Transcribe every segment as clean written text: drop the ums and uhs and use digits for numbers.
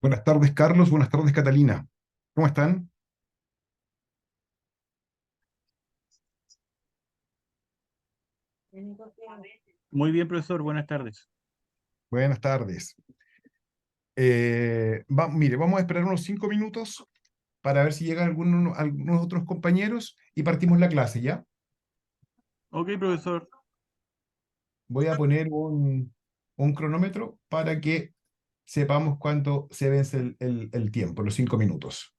Buenas tardes, Carlos. Buenas tardes, Catalina. ¿Cómo están? Muy bien, profesor, buenas tardes. Buenas tardes. Mire, vamos a esperar unos 5 minutos para ver si llegan algunos otros compañeros y partimos la clase, ¿ya? Ok, profesor. Voy a poner un cronómetro para que sepamos cuánto se vence el tiempo, los 5 minutos.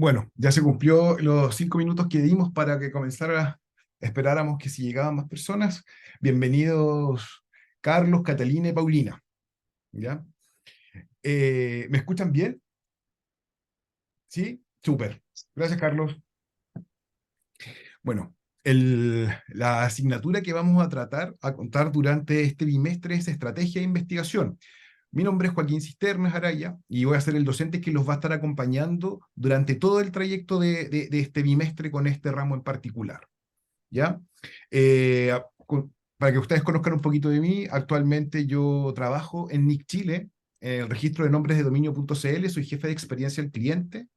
Bueno, ya se cumplió los 5 minutos que dimos para que comenzara. Esperáramos que si llegaban más personas. Bienvenidos Carlos, Catalina y Paulina. ¿Ya? ¿Me escuchan bien? ¿Sí? Súper. Gracias, Carlos. Bueno, la asignatura que vamos a tratar, a contar durante este bimestre es Estrategia e Investigación. Mi nombre es Joaquín Cisternas Araya y voy a ser el docente que los va a estar acompañando durante todo el trayecto de este bimestre con este ramo en particular. ¿Ya? Para que ustedes conozcan un poquito de mí, actualmente yo trabajo en NIC Chile, en el registro de nombres de dominio.cl, soy jefe de experiencia al cliente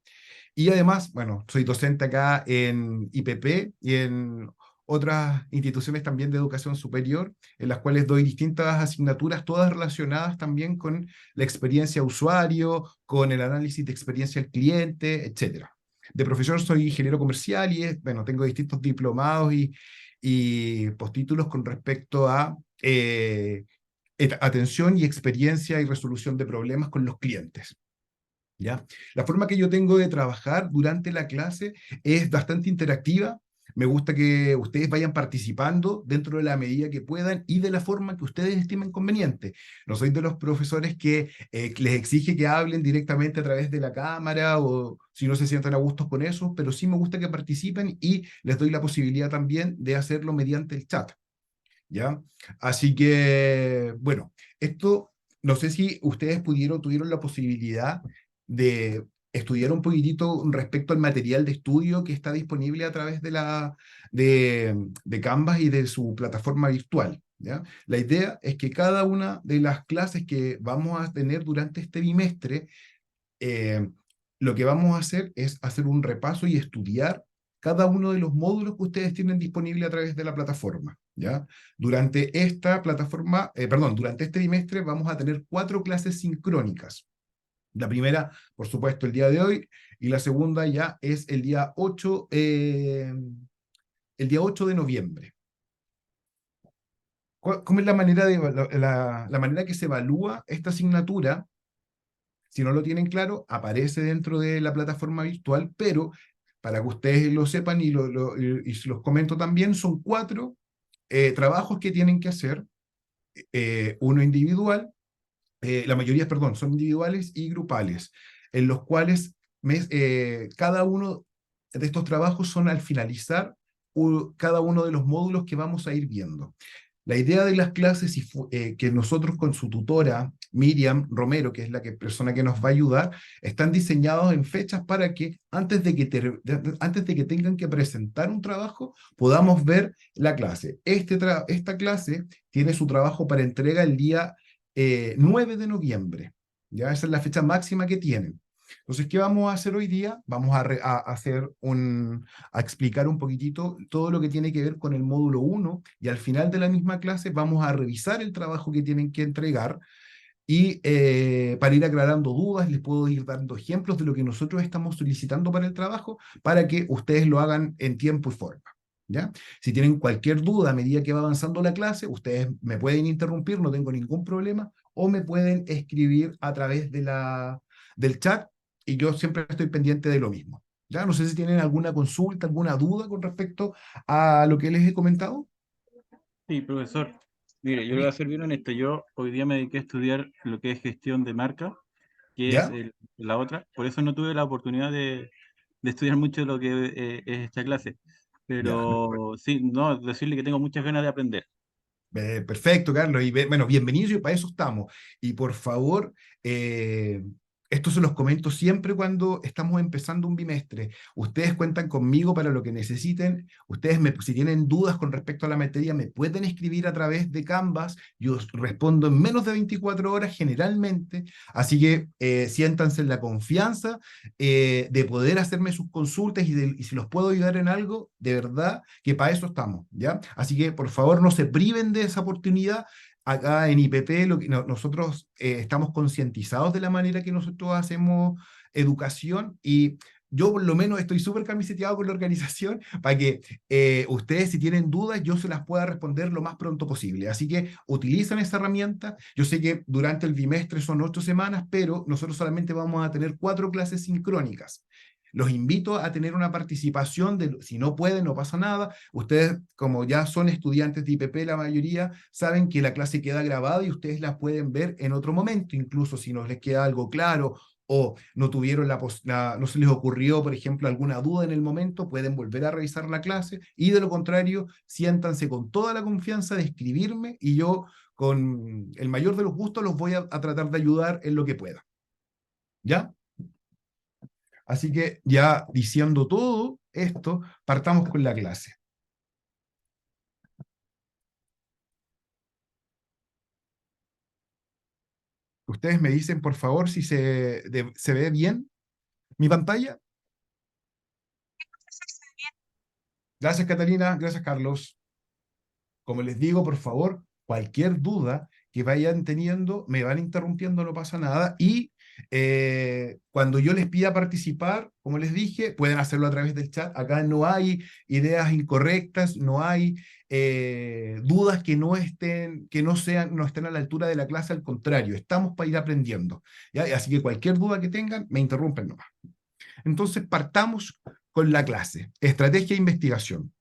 y además, bueno, soy docente acá en IPP y en otras instituciones también de educación superior, en las cuales doy distintas asignaturas, todas relacionadas también con la experiencia usuario, con el análisis de experiencia del cliente, etcétera. De profesión soy ingeniero comercial y bueno, tengo distintos diplomados y postítulos con respecto a atención y experiencia y resolución de problemas con los clientes. ¿Ya? La forma que yo tengo de trabajar durante la clase es bastante interactiva. Me gusta que ustedes vayan participando dentro de la medida que puedan y de la forma que ustedes estimen conveniente. No soy de los profesores que les exige que hablen directamente a través de la cámara o si no se sientan a gusto con eso, pero sí me gusta que participen y les doy la posibilidad también de hacerlo mediante el chat. ¿Ya? Así que, bueno, esto, no sé si ustedes tuvieron la posibilidad de estudiar un poquitito respecto al material de estudio que está disponible a través de Canvas y de su plataforma virtual, ¿ya? La idea es que cada una de las clases que vamos a tener durante este bimestre eh, lo que vamos a hacer es hacer un repaso y estudiar cada uno de los módulos que ustedes tienen disponible a través de la plataforma, ¿ya? Durante esta plataforma, perdón, durante este bimestre vamos a tener 4 clases sincrónicas. La primera, por supuesto, el día de hoy, y la segunda ya es el día 8 de noviembre. ¿Cómo es la manera, la manera que se evalúa esta asignatura? Si no lo tienen claro, aparece dentro de la plataforma virtual, pero para que ustedes lo sepan y se los comento también, son 4 trabajos que tienen que hacer, uno individual, la mayoría, perdón, son individuales y grupales, en los cuales cada uno de estos trabajos son al finalizar cada uno de los módulos que vamos a ir viendo. La idea de las clases que nosotros con su tutora, Miriam Romero, que es la persona que nos va a ayudar, están diseñados en fechas para que antes de que tengan que presentar un trabajo, podamos ver la clase. Esta clase tiene su trabajo para entrega el día 9 de noviembre. ¿Ya? Esa es la fecha máxima que tienen. Entonces, ¿qué vamos a hacer hoy día? Vamos a explicar un poquitito todo lo que tiene que ver con el módulo 1 y al final de la misma clase vamos a revisar el trabajo que tienen que entregar y para ir aclarando dudas les puedo ir dando ejemplos de lo que nosotros estamos solicitando para el trabajo para que ustedes lo hagan en tiempo y forma. ¿Ya? Si tienen cualquier duda a medida que va avanzando la clase, ustedes me pueden interrumpir, no tengo ningún problema, o me pueden escribir a través del chat y yo siempre estoy pendiente de lo mismo. ¿Ya? No sé si tienen alguna consulta, alguna duda con respecto a lo que les he comentado. Sí, profesor. Mire, yo le voy a ser bien honesto. Yo hoy día me dediqué a estudiar lo que es gestión de marca, que es ¿Ya? la otra. Por eso no tuve la oportunidad de estudiar mucho lo que es esta clase. Ya. Pero sí, no, decirle que tengo muchas ganas de aprender. Perfecto, Carlos. Y bueno, bienvenidos y para eso estamos. Y por favor, esto se los comento siempre cuando estamos empezando un bimestre. Ustedes cuentan conmigo para lo que necesiten. Si tienen dudas con respecto a la materia, me pueden escribir a través de Canvas. Yo os respondo en menos de 24 horas generalmente. Así que siéntanse en la confianza de poder hacerme sus consultas y si los puedo ayudar en algo, de verdad que para eso estamos, ¿ya? Así que por favor no se priven de esa oportunidad. Acá en IPP nosotros estamos concientizados de la manera que nosotros hacemos educación y yo por lo menos estoy súper camiseteado con la organización para que ustedes si tienen dudas yo se las pueda responder lo más pronto posible. Así que utilizan esa herramienta. Yo sé que durante el bimestre son 8 semanas, pero nosotros solamente vamos a tener 4 clases sincrónicas. los invito a tener una participación, si no pueden, no pasa nada. Ustedes, como ya son estudiantes de IPP, la mayoría, saben que la clase queda grabada y ustedes la pueden ver en otro momento, incluso si no les queda algo claro o no tuvieron no se les ocurrió, por ejemplo, alguna duda en el momento, pueden volver a revisar la clase y de lo contrario, siéntanse con toda la confianza de escribirme y yo con el mayor de los gustos los voy a tratar de ayudar en lo que pueda. ¿Ya? Así que ya diciendo todo esto, partamos con la clase. Ustedes me dicen, por favor, si se ve bien mi pantalla. Gracias, Catalina. Gracias, Carlos. Como les digo, por favor, cualquier duda que vayan teniendo, me van interrumpiendo, no pasa nada. Y cuando yo les pida participar, como les dije, pueden hacerlo a través del chat. Acá no hay ideas incorrectas, no hay dudas que no estén, no estén a la altura de la clase, al contrario, estamos para ir aprendiendo. ¿Ya? Así que cualquier duda que tengan, me interrumpen nomás. Entonces, partamos con la clase, estrategia e investigación.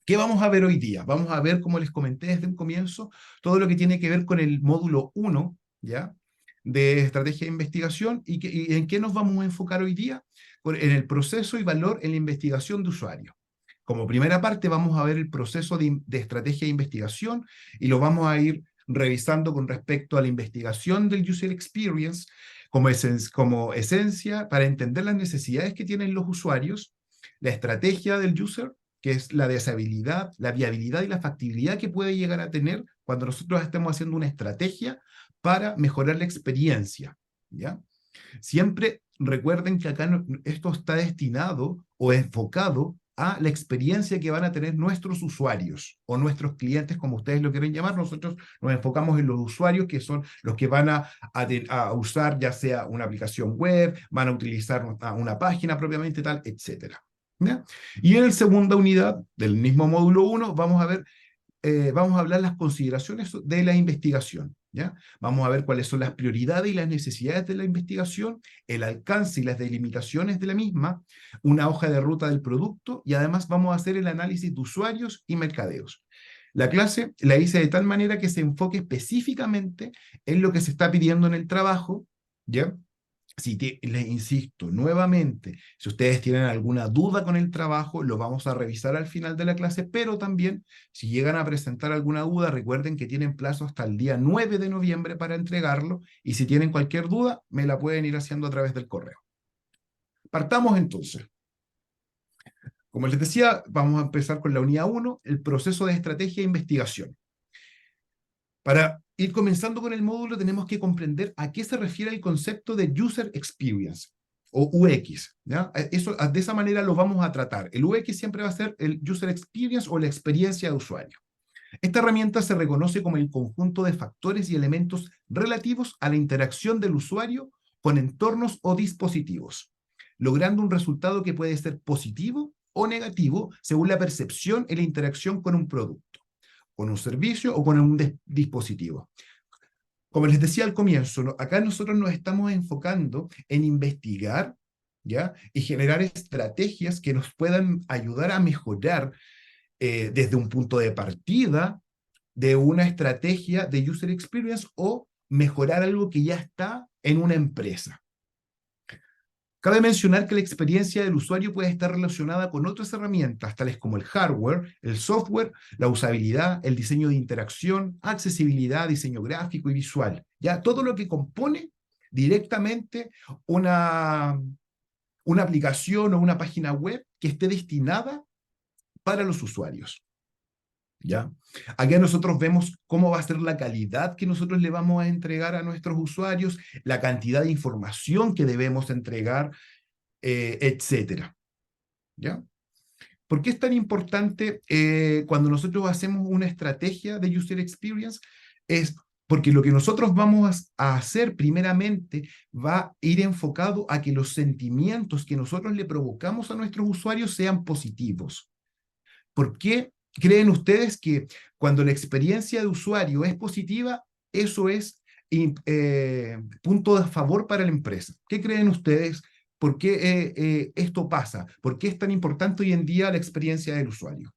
¿Qué vamos a ver hoy día? Vamos a ver, como les comenté desde un comienzo, todo lo que tiene que ver con el módulo 1, ¿ya? De estrategia de investigación y en qué nos vamos a enfocar hoy día, en el proceso y valor en la investigación de usuarios. Como primera parte vamos a ver el proceso de estrategia de investigación y lo vamos a ir revisando con respecto a la investigación del user experience como esencia para entender las necesidades que tienen los usuarios, la estrategia del user, que es la deseabilidad, la viabilidad y la factibilidad que puede llegar a tener cuando nosotros estemos haciendo una estrategia para mejorar la experiencia, ¿ya? Siempre recuerden que acá esto está destinado o enfocado a la experiencia que van a tener nuestros usuarios o nuestros clientes, como ustedes lo quieren llamar. Nosotros nos enfocamos en los usuarios, que son los que van a usar ya sea una aplicación web, van a utilizar una página propiamente tal, etcétera. ¿Ya? Y en la segunda unidad del mismo módulo 1 vamos a hablar las consideraciones de la investigación, ¿ya? Vamos a ver cuáles son las prioridades y las necesidades de la investigación, el alcance y las delimitaciones de la misma, una hoja de ruta del producto y además vamos a hacer el análisis de usuarios y mercadeos. La clase la hice de tal manera que se enfoque específicamente en lo que se está pidiendo en el trabajo, ¿ya? Les insisto nuevamente, si ustedes tienen alguna duda con el trabajo, lo vamos a revisar al final de la clase, pero también si llegan a presentar alguna duda, recuerden que tienen plazo hasta el día 9 de noviembre para entregarlo y si tienen cualquier duda, me la pueden ir haciendo a través del correo. Partamos entonces. Como les decía, vamos a empezar con la unidad 1, el proceso de estrategia e investigación. Para ir comenzando con el módulo, tenemos que comprender a qué se refiere el concepto de User Experience o UX. ¿Ya? Eso, de esa manera lo vamos a tratar. El UX siempre va a ser el User Experience o la experiencia de usuario. Esta herramienta se reconoce como el conjunto de factores y elementos relativos a la interacción del usuario con entornos o dispositivos, logrando un resultado que puede ser positivo o negativo según la percepción y la interacción con un producto, con un servicio o con un dispositivo. Como les decía al comienzo, acá nosotros nos estamos enfocando en investigar, ¿ya? Y generar estrategias que nos puedan ayudar a mejorar desde un punto de partida de una estrategia de user experience o mejorar algo que ya está en una empresa. Cabe mencionar que la experiencia del usuario puede estar relacionada con otras herramientas, tales como el hardware, el software, la usabilidad, el diseño de interacción, accesibilidad, diseño gráfico y visual. Ya todo lo que compone directamente una aplicación o una página web que esté destinada para los usuarios. ¿Ya? Aquí nosotros vemos cómo va a ser la calidad que nosotros le vamos a entregar a nuestros usuarios, la cantidad de información que debemos entregar, etcétera. ¿Ya? ¿Por qué es tan importante cuando nosotros hacemos una estrategia de user experience? Es porque lo que nosotros vamos a hacer primeramente va a ir enfocado a que los sentimientos que nosotros le provocamos a nuestros usuarios sean positivos. ¿Por qué creen ustedes que cuando la experiencia de usuario es positiva, eso es punto de favor para la empresa? ¿Qué creen ustedes por qué esto pasa, por qué es tan importante hoy en día la experiencia del usuario.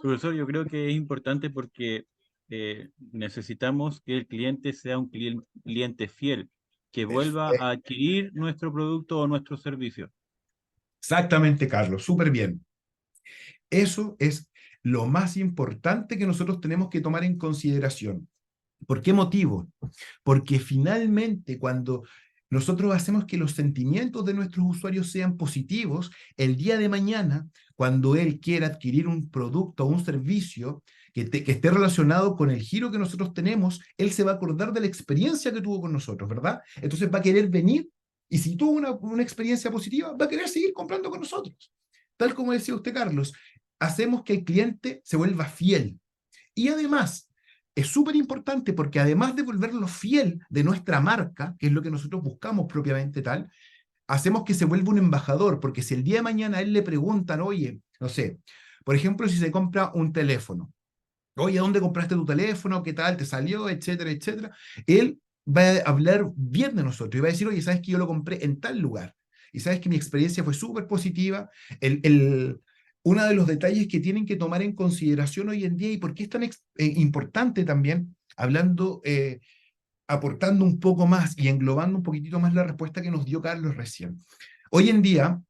Profesor, yo creo que es importante porque necesitamos que el cliente sea un cliente fiel, que vuelva a adquirir nuestro producto o nuestro servicio. Exactamente, Carlos, súper bien. Eso es lo más importante que nosotros tenemos que tomar en consideración. ¿Por qué motivo? Porque finalmente cuando nosotros hacemos que los sentimientos de nuestros usuarios sean positivos, el día de mañana, cuando él quiera adquirir un producto o un servicio que esté relacionado con el giro que nosotros tenemos, él se va a acordar de la experiencia que tuvo con nosotros, ¿verdad? Entonces va a querer venir y si tuvo una experiencia positiva, va a querer seguir comprando con nosotros. Tal como decía usted, Carlos, hacemos que el cliente se vuelva fiel. Y además, es súper importante porque además de volverlo fiel de nuestra marca, que es lo que nosotros buscamos propiamente tal, hacemos que se vuelva un embajador, porque si el día de mañana a él le preguntan, oye, no sé, por ejemplo, si se compra un teléfono, oye, ¿dónde compraste tu teléfono? ¿Qué tal? ¿Te salió? Etcétera, etcétera. Él va a hablar bien de nosotros y va a decir, oye, ¿sabes que yo lo compré en tal lugar? Y sabes que mi experiencia fue súper positiva. Uno de los detalles que tienen que tomar en consideración hoy en día y por qué es tan importante también, hablando, aportando un poco más y englobando un poquitito más la respuesta que nos dio Carlos recién. Hoy en día,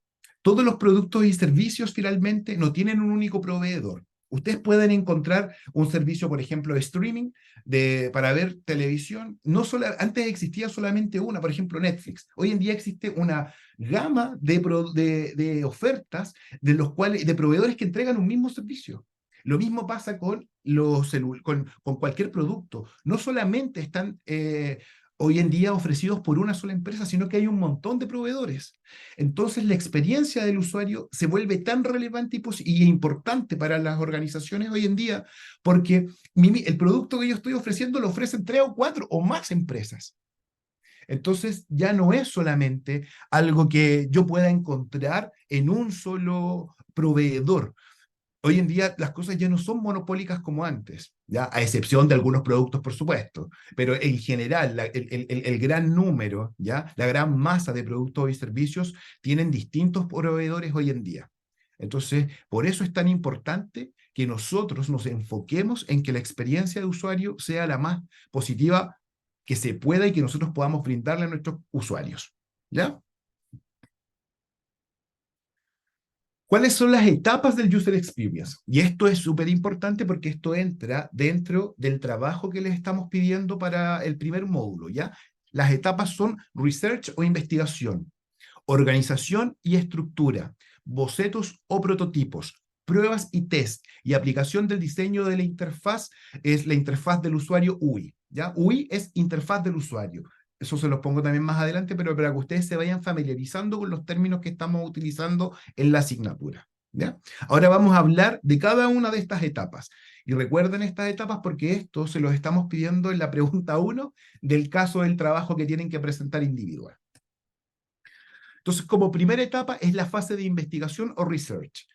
todos los productos y servicios finalmente no tienen un único proveedor. Ustedes pueden encontrar un servicio, por ejemplo, de streaming para ver televisión. No solo, antes existía solamente una, por ejemplo, Netflix. Hoy en día existe una gama de ofertas de proveedores que entregan un mismo servicio. Lo mismo pasa con cualquier producto. No solamente están hoy en día ofrecidos por una sola empresa, sino que hay un montón de proveedores. Entonces, la experiencia del usuario se vuelve tan relevante y importante para las organizaciones hoy en día, porque el producto que yo estoy ofreciendo lo ofrecen 3 o 4 o más empresas. Entonces, ya no es solamente algo que yo pueda encontrar en un solo proveedor. Hoy en día las cosas ya no son monopólicas como antes, ¿ya? A excepción de algunos productos, por supuesto, pero en general el gran número, ¿ya? La gran masa de productos y servicios tienen distintos proveedores hoy en día. Entonces, por eso es tan importante que nosotros nos enfoquemos en que la experiencia de usuario sea la más positiva que se pueda y que nosotros podamos brindarle a nuestros usuarios, ¿ya? ¿Cuáles son las etapas del user experience? Y esto es súper importante porque esto entra dentro del trabajo que les estamos pidiendo para el primer módulo, ¿ya? Las etapas son research o investigación, organización y estructura, bocetos o prototipos, pruebas y test, y aplicación del diseño de la interfaz es la interfaz del usuario UI, ¿ya? UI es interfaz del usuario. Eso se los pongo también más adelante, pero para que ustedes se vayan familiarizando con los términos que estamos utilizando en la asignatura, ¿ya? Ahora vamos a hablar de cada una de estas etapas. Y recuerden estas etapas porque esto se los estamos pidiendo en la pregunta 1 del caso del trabajo que tienen que presentar individual. Entonces, como primera etapa es la fase de investigación o research.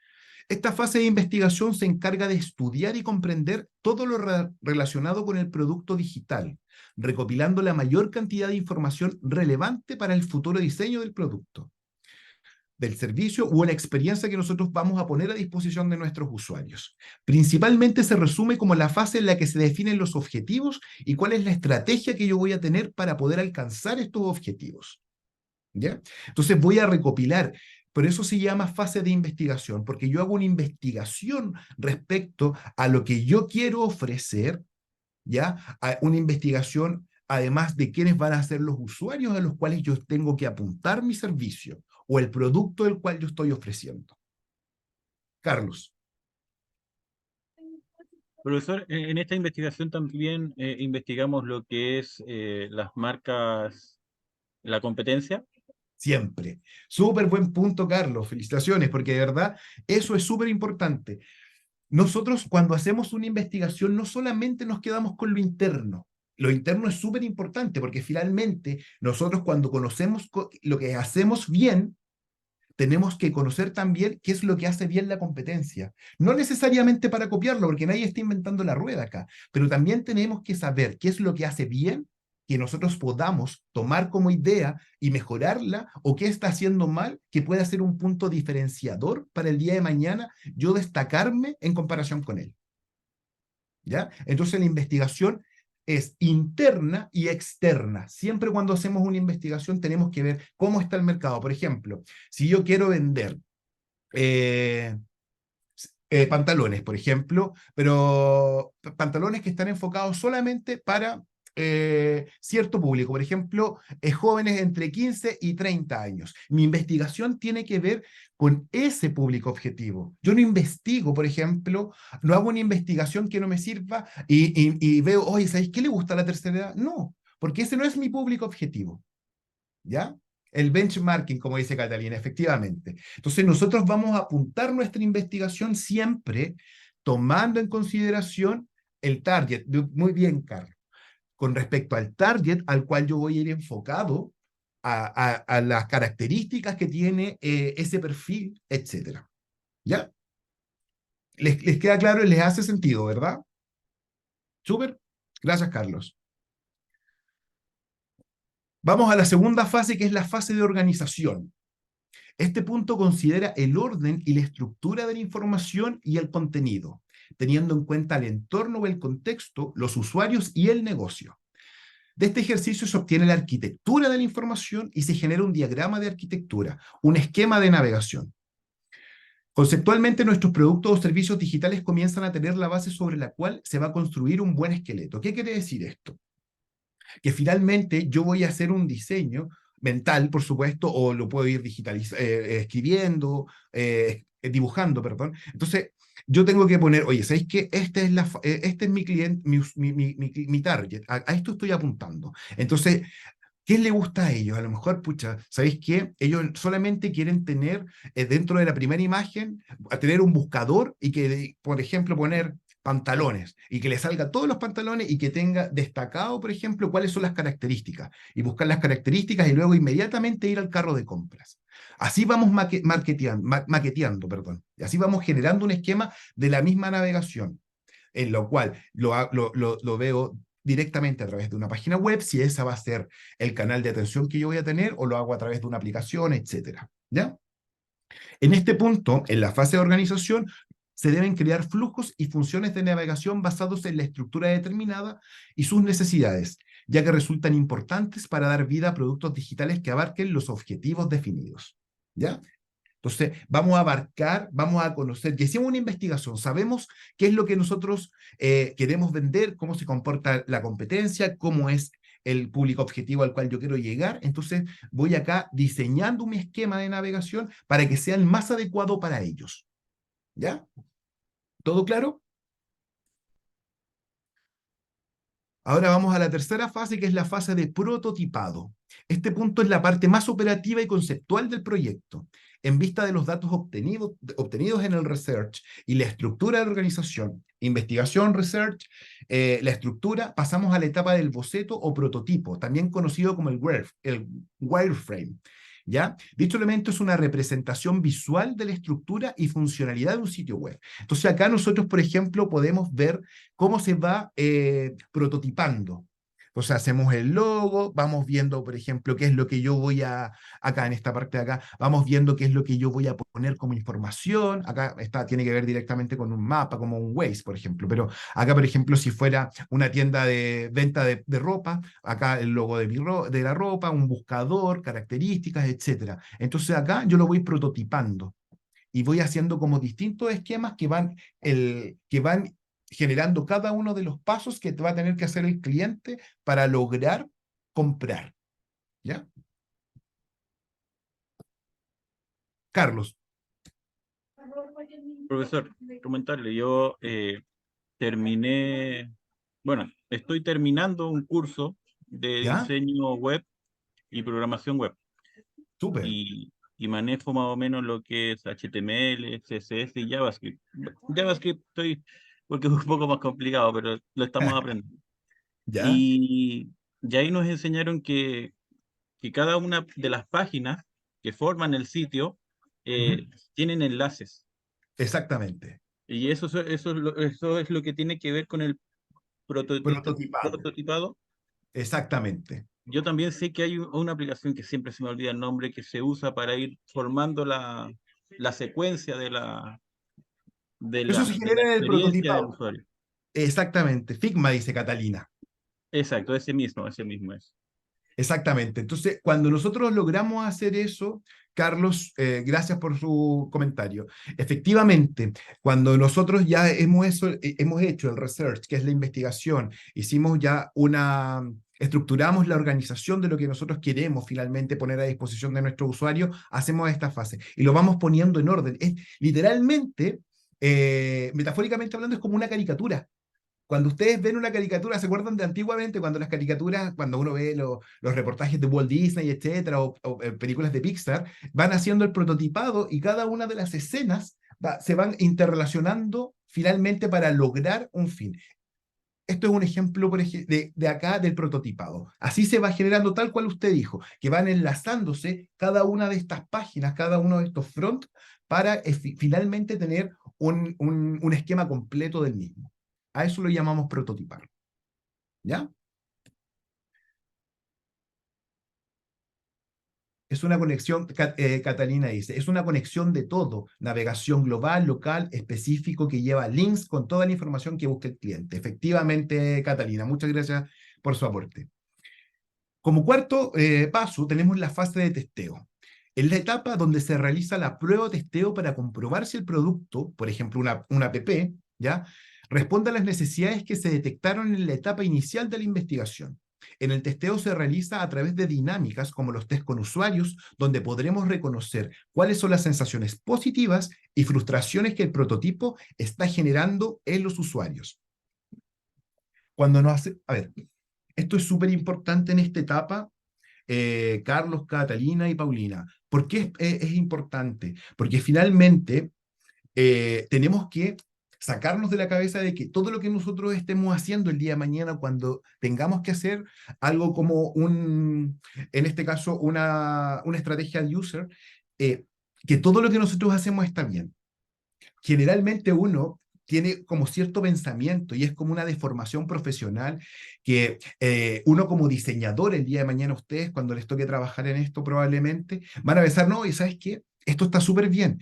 Esta fase de investigación se encarga de estudiar y comprender todo lo relacionado con el producto digital, recopilando la mayor cantidad de información relevante para el futuro diseño del producto, del servicio o la experiencia que nosotros vamos a poner a disposición de nuestros usuarios. Principalmente se resume como la fase en la que se definen los objetivos y cuál es la estrategia que yo voy a tener para poder alcanzar estos objetivos. ¿Ya? Entonces voy a recopilar, por eso se llama fase de investigación, porque yo hago una investigación respecto a lo que yo quiero ofrecer, ¿ya? Una investigación además de quiénes van a ser los usuarios a los cuales yo tengo que apuntar mi servicio o el producto del cual yo estoy ofreciendo. Carlos. Profesor, en esta investigación también investigamos lo que es las marcas, la competencia. Siempre. Súper buen punto, Carlos. Felicitaciones, porque de verdad eso es súper importante. Nosotros cuando hacemos una investigación no solamente nos quedamos con lo interno es súper importante porque finalmente nosotros cuando conocemos lo que hacemos bien, tenemos que conocer también qué es lo que hace bien la competencia. No necesariamente para copiarlo, porque nadie está inventando la rueda acá, pero también tenemos que saber qué es lo que hace bien que nosotros podamos tomar como idea y mejorarla, o qué está haciendo mal que pueda ser un punto diferenciador para el día de mañana yo destacarme en comparación con él. ¿Ya? Entonces la investigación es interna y externa. Siempre cuando hacemos una investigación tenemos que ver cómo está el mercado. Por ejemplo, si yo quiero vender eh, pantalones, por ejemplo, pero pantalones que están enfocados solamente para cierto público, por ejemplo, jóvenes entre 15 y 30 años. Mi investigación tiene que ver con ese público objetivo. Yo no investigo, por ejemplo, no hago una investigación que no me sirva y veo, oye, ¿sabéis qué le gusta a la tercera edad? No, porque ese no es mi público objetivo. ¿Ya? El benchmarking, como dice Catalina, efectivamente. Entonces, nosotros vamos a apuntar nuestra investigación siempre tomando en consideración el target. Muy bien, Carlos. Con respecto al target al cual yo voy a ir enfocado, a las características que tiene ese perfil, etcétera. ¿Ya? ¿Les queda claro y les hace sentido, verdad? Súper. Gracias, Carlos. Vamos a la segunda fase, que es la fase de organización. Este punto considera el orden y la estructura de la información y el contenido, teniendo en cuenta el entorno o el contexto, los usuarios y el negocio. De este ejercicio se obtiene la arquitectura de la información y se genera un diagrama de arquitectura, un esquema de navegación. Conceptualmente, nuestros productos o servicios digitales comienzan a tener la base sobre la cual se va a construir un buen esqueleto. ¿Qué quiere decir esto? Que finalmente yo voy a hacer un diseño mental, por supuesto, o lo puedo ir escribiendo, dibujando, perdón. Entonces, yo tengo que poner, oye, ¿sabéis qué? Este es mi cliente, mi target, a esto estoy apuntando. Entonces, ¿qué le gusta a ellos? A lo mejor, pucha, ¿sabéis qué? Ellos solamente quieren tener dentro de la primera imagen, a tener un buscador y que, por ejemplo, poner pantalones y que le salga todos los pantalones y que tenga destacado, por ejemplo, cuáles son las características y buscar las características y luego inmediatamente ir al carro de compras. Así vamos maqueteando, perdón. Y así vamos generando un esquema de la misma navegación, en lo cual lo veo directamente a través de una página web, si esa va a ser el canal de atención que yo voy a tener, o lo hago a través de una aplicación, etcétera. ¿Ya? En este punto, en la fase de organización, se deben crear flujos y funciones de navegación basados en la estructura determinada y sus necesidades, ya que resultan importantes para dar vida a productos digitales que abarquen los objetivos definidos. ¿Ya? Entonces, vamos a abarcar, vamos a conocer, y hicimos una investigación, sabemos qué es lo que nosotros queremos vender, cómo se comporta la competencia, cómo es el público objetivo al cual yo quiero llegar. Entonces, voy acá diseñando un esquema de navegación para que sea el más adecuado para ellos. ¿Ya? ¿Todo claro? Ahora vamos a la tercera fase, que es la fase de prototipado. Este punto es la parte más operativa y conceptual del proyecto. En vista de los datos obtenidos en el research y la estructura de la organización, investigación, research, la estructura, pasamos a la etapa del boceto o prototipo, también conocido como el wireframe. ¿Ya? Dicho elemento es una representación visual de la estructura y funcionalidad de un sitio web. Entonces acá nosotros, por ejemplo, podemos ver cómo se va prototipando. O sea, hacemos el logo, vamos viendo, por ejemplo, qué es lo que yo voy acá en esta parte de acá, vamos viendo qué es lo que yo voy a poner como información. Acá tiene que ver directamente con un mapa, como un Waze, por ejemplo. Pero acá, por ejemplo, si fuera una tienda de venta de ropa, acá el logo de la ropa, un buscador, características, etcétera. Entonces acá yo lo voy prototipando y voy haciendo como distintos esquemas que van generando cada uno de los pasos que va a tener que hacer el cliente para lograr comprar. ¿Ya? Carlos. Profesor, comentarle, yo terminé, bueno, estoy terminando un curso de ¿Ya? diseño web y programación web Súper. y manejo más o menos lo que es HTML, CSS y JavaScript. JavaScript estoy, porque es un poco más complicado, pero lo estamos aprendiendo. ¿Ya? Y ahí nos enseñaron que cada una de las páginas que forman el sitio Ujú. tienen enlaces. Exactamente. Y eso es lo que tiene que ver con el Prototipado. prototipado, Exactamente. Yo también sé que hay una aplicación que siempre se me olvida el nombre, que se usa para ir formando la secuencia Eso se de la genera en el experiencia del prototipado. usuario. Exactamente. Figma, dice Catalina. Exacto, ese mismo es. Exactamente. Entonces, cuando nosotros logramos hacer eso, Carlos, gracias por su comentario. Efectivamente, cuando nosotros ya hemos hecho el research, que es la investigación, hicimos ya estructuramos la organización de lo que nosotros queremos finalmente poner a disposición de nuestro usuario, hacemos esta fase y lo vamos poniendo en orden. Es literalmente, metafóricamente hablando, es como una caricatura. Cuando ustedes ven una caricatura, ¿se acuerdan de antiguamente cuando las caricaturas, cuando uno ve los reportajes de Walt Disney, etcétera, o películas de Pixar, van haciendo el prototipado y cada una de las escenas se van interrelacionando finalmente para lograr un fin? Esto es un ejemplo de acá del prototipado. Así se va generando tal cual usted dijo, que van enlazándose cada una de estas páginas, cada uno de estos front, para finalmente tener un esquema completo del mismo. A eso lo llamamos prototipar. ¿Ya? Es una conexión, Catalina dice, es una conexión de todo, navegación global, local, específico, que lleva links con toda la información que busca el cliente. Efectivamente, Catalina, muchas gracias por su aporte. Como cuarto paso, tenemos la fase de testeo. Es la etapa donde se realiza la prueba o testeo para comprobar si el producto, por ejemplo, una app, ¿ya? Responde a las necesidades que se detectaron en la etapa inicial de la investigación. En el testeo se realiza a través de dinámicas como los test con usuarios, donde podremos reconocer cuáles son las sensaciones positivas y frustraciones que el prototipo está generando en los usuarios. Cuando nos hace, a ver, esto es súper importante en esta etapa, Carlos, Catalina y Paulina. ¿Por qué es importante? Porque finalmente tenemos que sacarnos de la cabeza de que todo lo que nosotros estemos haciendo el día de mañana, cuando tengamos que hacer algo como en este caso, una estrategia de user, que todo lo que nosotros hacemos está bien. Generalmente uno tiene como cierto pensamiento y es como una deformación profesional que uno como diseñador el día de mañana, ustedes cuando les toque trabajar en esto probablemente van a pensar, no, y sabes qué, esto está súper bien,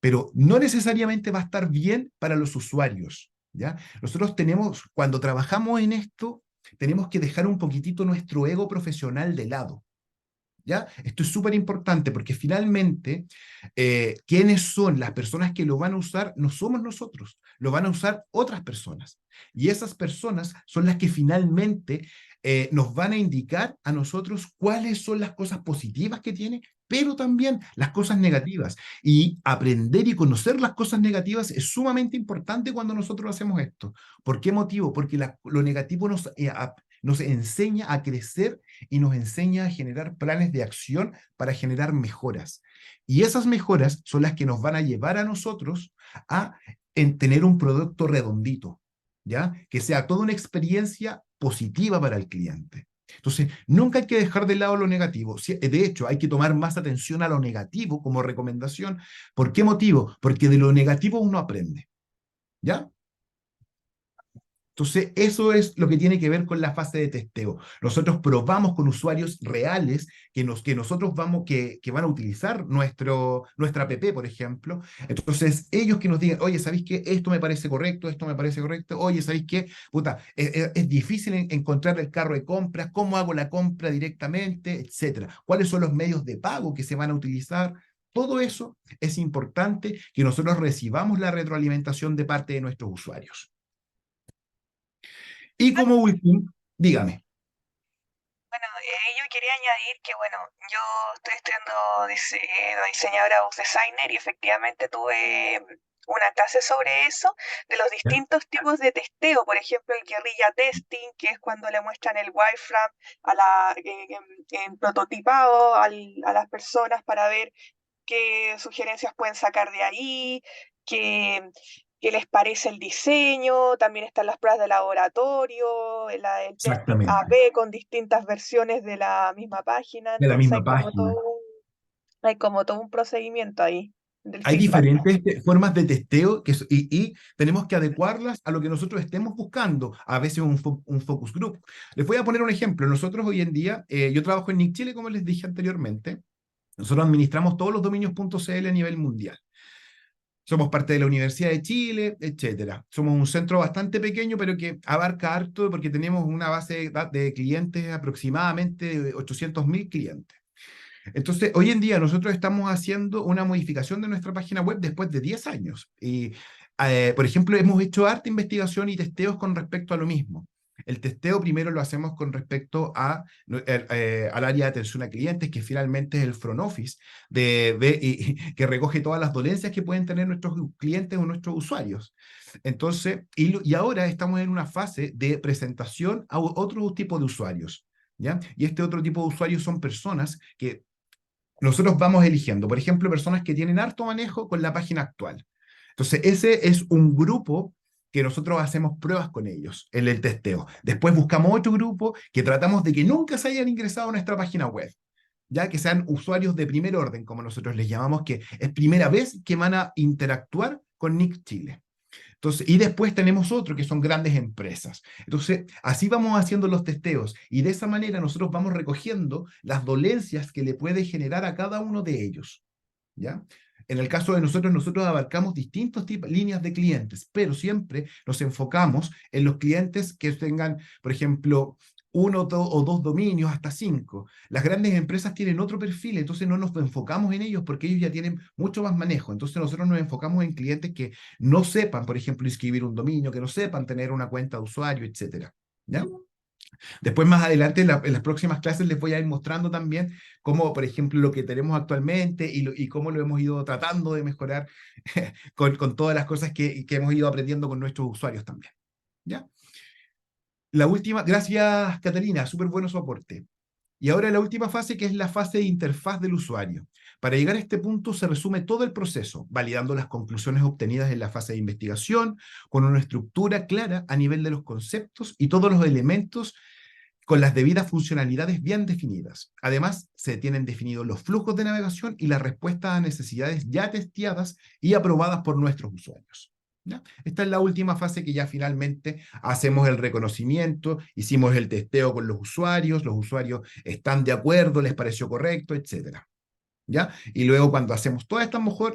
pero no necesariamente va a estar bien para los usuarios, ¿ya? Nosotros tenemos, cuando trabajamos en esto, tenemos que dejar un poquitito nuestro ego profesional de lado. ¿Ya? Esto es súper importante porque finalmente, ¿quiénes son las personas que lo van a usar? No somos nosotros, lo van a usar otras personas. Y esas personas son las que finalmente nos van a indicar a nosotros cuáles son las cosas positivas que tiene, pero también las cosas negativas. Y aprender y conocer las cosas negativas es sumamente importante cuando nosotros hacemos esto. ¿Por qué motivo? Porque lo negativo nos enseña a crecer y nos enseña a generar planes de acción para generar mejoras. Y esas mejoras son las que nos van a llevar a nosotros a tener un producto redondito, ¿ya? Que sea toda una experiencia positiva para el cliente. Entonces, nunca hay que dejar de lado lo negativo. De hecho, hay que tomar más atención a lo negativo como recomendación. ¿Por qué motivo? Porque de lo negativo uno aprende, ¿ya? Entonces, eso es lo que tiene que ver con la fase de testeo. Nosotros probamos con usuarios reales que nosotros que van a utilizar nuestra app, por ejemplo. Entonces, ellos que nos digan, oye, ¿sabéis qué? Esto me parece correcto, esto me parece correcto. Oye, ¿sabéis qué? Puta, es difícil encontrar el carro de compras, ¿cómo hago la compra directamente? Etcétera. ¿Cuáles son los medios de pago que se van a utilizar? Todo eso es importante que nosotros recibamos la retroalimentación de parte de nuestros usuarios. Y como último, dígame. Bueno, yo quería añadir que, bueno, yo estoy estudiando diseñadora web designer y efectivamente tuve una clase sobre eso, de los ¿Ya? distintos tipos de testeo, por ejemplo, el guerrilla testing, que es cuando le muestran el wireframe a en prototipado a las personas para ver qué sugerencias pueden sacar de ahí, qué, qué les parece el diseño. También están las pruebas de laboratorio, el testing Exactamente. AB con distintas versiones de la misma página. De la Entonces misma página. hay como todo un procedimiento ahí. del Hay feedback. diferentes formas de testeo y tenemos que adecuarlas a lo que nosotros estemos buscando, a veces un focus group. Les voy a poner un ejemplo. Nosotros hoy en día, yo trabajo en Nick Chile, como les dije anteriormente. Nosotros administramos todos los dominios.cl a nivel mundial. Somos parte de la Universidad de Chile, etcétera. Somos un centro bastante pequeño, pero que abarca harto porque tenemos una base de clientes aproximadamente de 800.000 clientes. Entonces, hoy en día nosotros estamos haciendo una modificación de nuestra página web después de 10 años. Y, por ejemplo, hemos hecho harta investigación y testeos con respecto a lo mismo. El testeo primero lo hacemos con respecto al área de atención a clientes, que finalmente es el front office, que recoge todas las dolencias que pueden tener nuestros clientes o nuestros usuarios. Entonces, y ahora estamos en una fase de presentación a otro tipo de usuarios. ¿Ya? Y este otro tipo de usuarios son personas que nosotros vamos eligiendo, por ejemplo, personas que tienen harto manejo con la página actual. Entonces, ese es un grupo que nosotros hacemos pruebas con ellos en el testeo. Después buscamos otro grupo que tratamos de que nunca se hayan ingresado a nuestra página web, ya que sean usuarios de primer orden, como nosotros les llamamos, que es primera vez que van a interactuar con Nick Chile. Entonces, y después tenemos otro que son grandes empresas. Entonces, así vamos haciendo los testeos y de esa manera nosotros vamos recogiendo las dolencias que le puede generar a cada uno de ellos. ¿Ya? En el caso de nosotros abarcamos distintos líneas de clientes, pero siempre nos enfocamos en los clientes que tengan, por ejemplo, uno o dos dominios, hasta 5. Las grandes empresas tienen otro perfil, entonces no nos enfocamos en ellos porque ellos ya tienen mucho más manejo. Entonces nosotros nos enfocamos en clientes que no sepan, por ejemplo, inscribir un dominio, que no sepan tener una cuenta de usuario, etcétera. ¿Ya? Después, más adelante, en las próximas clases les voy a ir mostrando también cómo, por ejemplo, lo que tenemos actualmente y cómo lo hemos ido tratando de mejorar con todas las cosas que hemos ido aprendiendo con nuestros usuarios también. ¿Ya? La última, gracias Catalina, súper bueno su aporte. Y ahora la última fase, que es la fase de interfaz del usuario. Para llegar a este punto se resume todo el proceso, validando las conclusiones obtenidas en la fase de investigación, con una estructura clara a nivel de los conceptos y todos los elementos con las debidas funcionalidades bien definidas. Además, se tienen definidos los flujos de navegación y las respuestas a necesidades ya testeadas y aprobadas por nuestros usuarios. ¿Ya? Esta es la última fase que ya finalmente hacemos el reconocimiento, hicimos el testeo con los usuarios están de acuerdo, les pareció correcto, etcétera. ¿Ya? Y luego cuando hacemos todas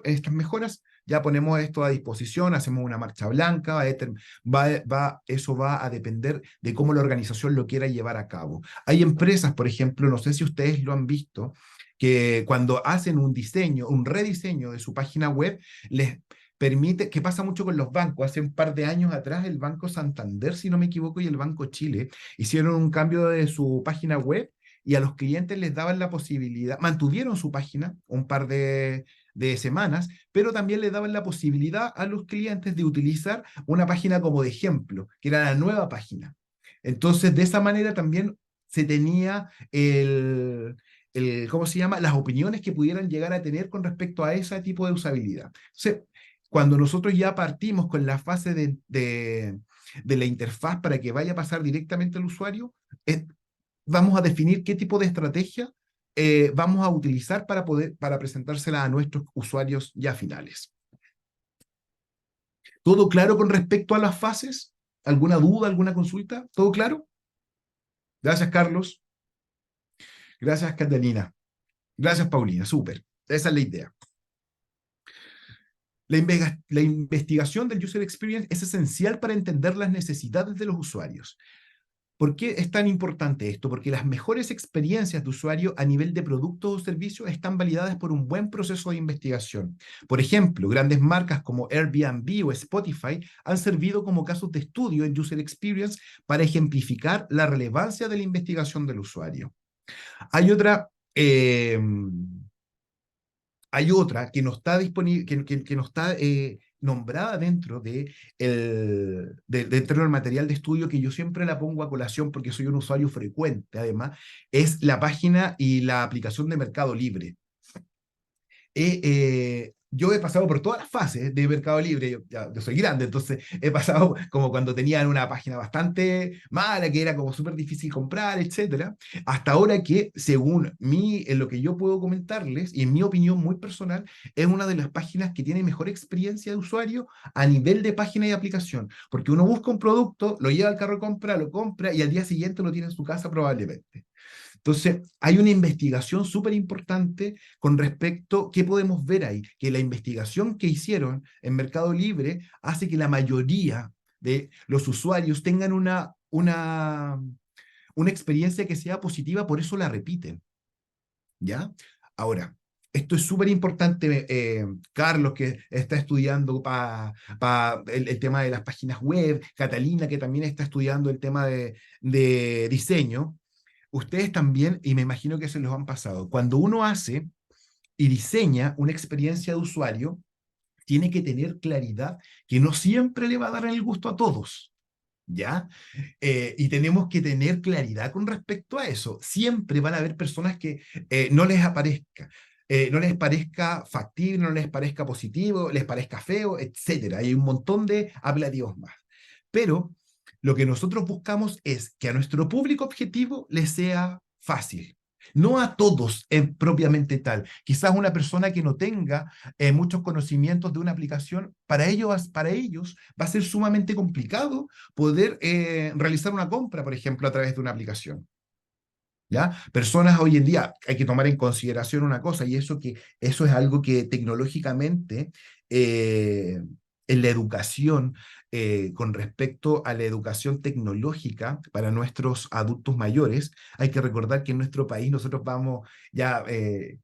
estas mejoras, ya ponemos esto a disposición, hacemos una marcha blanca, eso va a depender de cómo la organización lo quiera llevar a cabo. Hay empresas, por ejemplo, no sé si ustedes lo han visto, que cuando hacen un diseño, un rediseño de su página web, les permite, que pasa mucho con los bancos. Hace un par de años atrás, el Banco Santander, si no me equivoco, y el Banco Chile hicieron un cambio de su página web y a los clientes les daban la posibilidad, mantuvieron su página un par de semanas, pero también les daban la posibilidad a los clientes de utilizar una página como de ejemplo, que era la nueva página. Entonces, de esa manera también se tenía ¿cómo se llama? Las opiniones que pudieran llegar a tener con respecto a ese tipo de usabilidad. Entonces, cuando nosotros ya partimos con la fase de la interfaz para que vaya a pasar directamente al usuario, vamos a definir qué tipo de estrategia vamos a utilizar para presentársela a nuestros usuarios ya finales. ¿Todo claro con respecto a las fases? ¿Alguna duda, alguna consulta? ¿Todo claro? Gracias, Carlos. Gracias, Catalina. Gracias, Paulina. Súper. Esa es la idea. La investigación del User Experience es esencial para entender las necesidades de los usuarios. ¿Por qué es tan importante esto? Porque las mejores experiencias de usuario a nivel de productos o servicios están validadas por un buen proceso de investigación. Por ejemplo, grandes marcas como Airbnb o Spotify han servido como casos de estudio en User Experience para ejemplificar la relevancia de la investigación del usuario. Hay otra que no está disponible, que no está nombrada dentro dentro del material de estudio, que yo siempre la pongo a colación porque soy un usuario frecuente, además, es la página y la aplicación de Mercado Libre. yo he pasado por todas las fases de Mercado Libre, yo soy grande, entonces he pasado como cuando tenían una página bastante mala, que era como súper difícil comprar, etcétera, hasta ahora que, según mí, en lo que yo puedo comentarles, y en mi opinión muy personal, es una de las páginas que tiene mejor experiencia de usuario a nivel de página y aplicación, porque uno busca un producto, lo lleva al carro de compra, lo compra y al día siguiente lo tiene en su casa probablemente. Entonces, hay una investigación súper importante con respecto, ¿qué podemos ver ahí? Que la investigación que hicieron en Mercado Libre hace que la mayoría de los usuarios tengan una experiencia que sea positiva, por eso la repiten, ¿ya? Ahora, esto es súper importante, Carlos, que está estudiando el tema de las páginas web, Catalina, que también está estudiando el tema de diseño. Ustedes también, y me imagino que se los han pasado, cuando uno hace y diseña una experiencia de usuario, tiene que tener claridad que no siempre le va a dar el gusto a todos, ¿ya? Y tenemos que tener claridad con respecto a eso. Siempre van a haber personas que no les aparezca. No les parezca factible, no les parezca positivo, les parezca feo, etcétera. Hay un montón de apelativos más. Pero lo que nosotros buscamos es que a nuestro público objetivo les sea fácil. No a todos propiamente tal. Quizás una persona que no tenga muchos conocimientos de una aplicación, para ellos va a ser sumamente complicado poder realizar una compra, por ejemplo, a través de una aplicación. ¿Ya? Personas hoy en día, hay que tomar en consideración una cosa, y eso es algo que tecnológicamente eh, en la educación, con respecto a la educación tecnológica para nuestros adultos mayores, hay que recordar que en nuestro país nosotros vamos, ya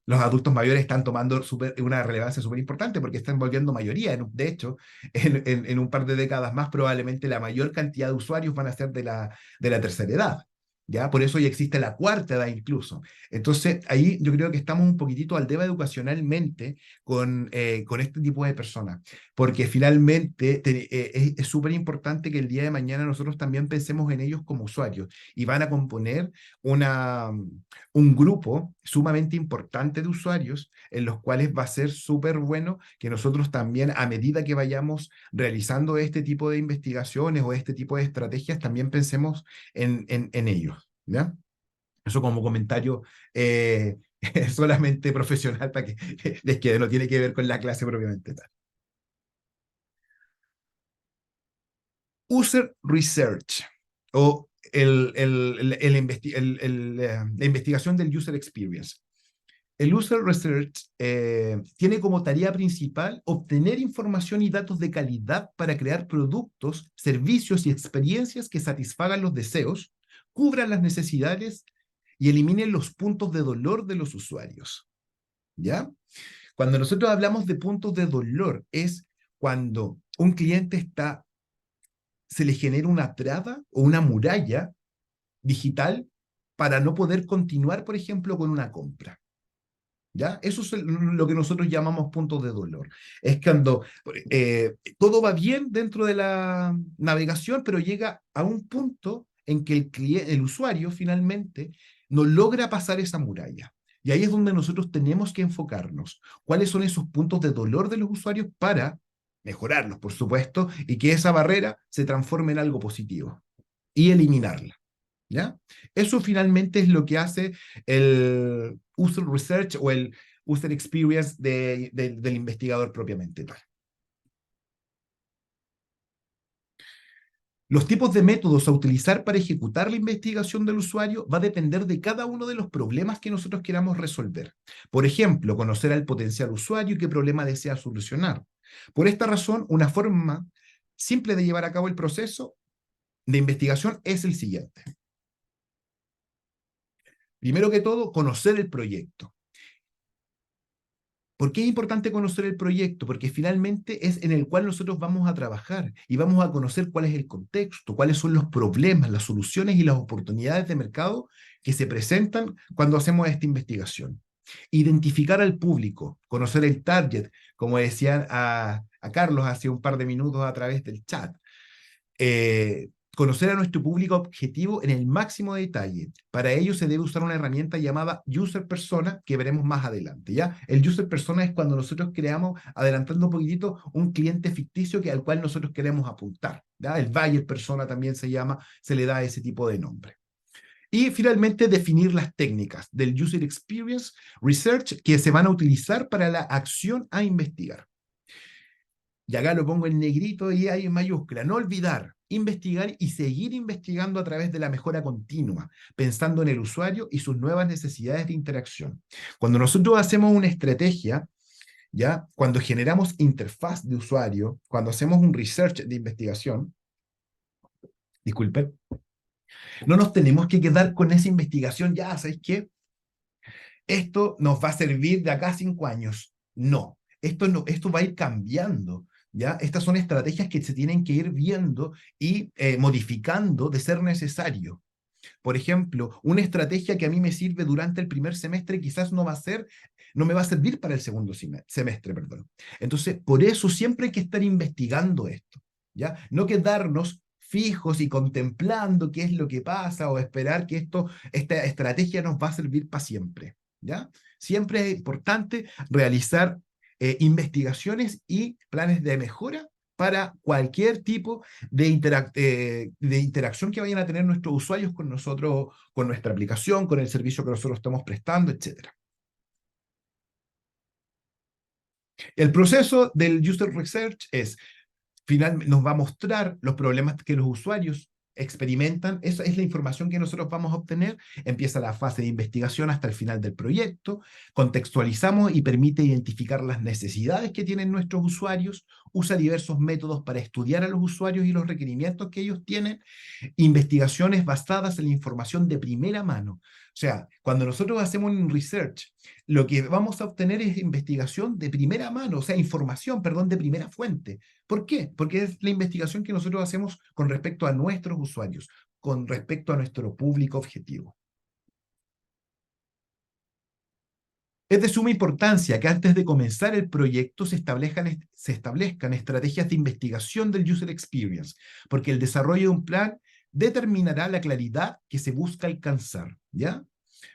los adultos mayores están tomando una relevancia súper importante porque están volviendo mayoría. De hecho, en un par de décadas más, probablemente la mayor cantidad de usuarios van a ser de la tercera edad. ¿Ya? Por eso ya existe la cuarta edad incluso. Entonces, ahí yo creo que estamos un poquitito al deba educacionalmente con este tipo de personas, porque finalmente es súper importante que el día de mañana nosotros también pensemos en ellos como usuarios y van a componer un grupo sumamente importante de usuarios en los cuales va a ser súper bueno que nosotros también, a medida que vayamos realizando este tipo de investigaciones o este tipo de estrategias, también pensemos en ellos, ¿ya? Eso como comentario solamente profesional para que les quede, no tiene que ver con la clase propiamente tal. User Research o la investigación del User Experience. El User Research tiene como tarea principal obtener información y datos de calidad para crear productos, servicios y experiencias que satisfagan los deseos, cubran las necesidades y eliminen los puntos de dolor de los usuarios. ¿Ya? Cuando nosotros hablamos de puntos de dolor es cuando un cliente se le genera una traba o una muralla digital para no poder continuar, por ejemplo, con una compra. ¿Ya? Eso es lo que nosotros llamamos puntos de dolor. Es cuando todo va bien dentro de la navegación, pero llega a un punto en que el usuario finalmente no logra pasar esa muralla. Y ahí es donde nosotros tenemos que enfocarnos. ¿Cuáles son esos puntos de dolor de los usuarios para mejorarlos, por supuesto, y que esa barrera se transforme en algo positivo y eliminarla? ¿Ya? Eso finalmente es lo que hace el User Research o el User Experience del investigador propiamente tal. Los tipos de métodos a utilizar para ejecutar la investigación del usuario va a depender de cada uno de los problemas que nosotros queramos resolver. Por ejemplo, conocer al potencial usuario y qué problema desea solucionar. Por esta razón, una forma simple de llevar a cabo el proceso de investigación es el siguiente. Primero que todo, conocer el proyecto. ¿Por qué es importante conocer el proyecto? Porque finalmente es en el cual nosotros vamos a trabajar y vamos a conocer cuál es el contexto, cuáles son los problemas, las soluciones y las oportunidades de mercado que se presentan cuando hacemos esta investigación. Identificar al público, conocer el target, como decían a Carlos hace un par de minutos a través del chat. conocer a nuestro público objetivo en el máximo detalle. Para ello se debe usar una herramienta llamada User Persona, que veremos más adelante, ¿ya? El User Persona es cuando nosotros creamos, adelantando un poquitito, un cliente ficticio al cual nosotros queremos apuntar, ¿ya? El Buyer Persona también se llama, se le da ese tipo de nombre. Y finalmente, definir las técnicas del User Experience Research que se van a utilizar para la acción a investigar. Y acá lo pongo en negrito y ahí en mayúscula. No olvidar, investigar y seguir investigando a través de la mejora continua, pensando en el usuario y sus nuevas necesidades de interacción. Cuando nosotros hacemos una estrategia, ¿ya? Cuando generamos interfaz de usuario, cuando hacemos un research de investigación, disculpen, no nos tenemos que quedar con esa investigación, ya, ¿sabéis qué? Esto nos va a servir de acá a 5 años. No, esto va a ir cambiando, ¿ya? Estas son estrategias que se tienen que ir viendo y modificando de ser necesario. Por ejemplo, una estrategia que a mí me sirve durante el primer semestre quizás no me va a servir para el segundo semestre, perdón. Entonces, por eso siempre hay que estar investigando esto, ¿ya? No quedarnos fijos y contemplando qué es lo que pasa o esperar que esta estrategia nos va a servir para siempre, ¿ya? Siempre es importante realizar investigaciones y planes de mejora para cualquier tipo de interacción que vayan a tener nuestros usuarios con nosotros, con nuestra aplicación, con el servicio que nosotros estamos prestando, etc. El proceso del User Research nos va a mostrar los problemas que los usuarios experimentan. Esa es la información que nosotros vamos a obtener. Empieza la fase de investigación hasta el final del proyecto. Contextualizamos y permite identificar las necesidades que tienen nuestros usuarios. Usa diversos métodos para estudiar a los usuarios y los requerimientos que ellos tienen. Investigaciones basadas en la información de primera mano. O sea, cuando nosotros hacemos un research, lo que vamos a obtener es investigación de primera mano, o sea, información, perdón, de primera fuente. ¿Por qué? Porque es la investigación que nosotros hacemos con respecto a nuestros usuarios, con respecto a nuestro público objetivo. Es de suma importancia que antes de comenzar el proyecto se establezcan estrategias de investigación del User Experience, porque el desarrollo de un plan determinará la claridad que se busca alcanzar, ¿ya?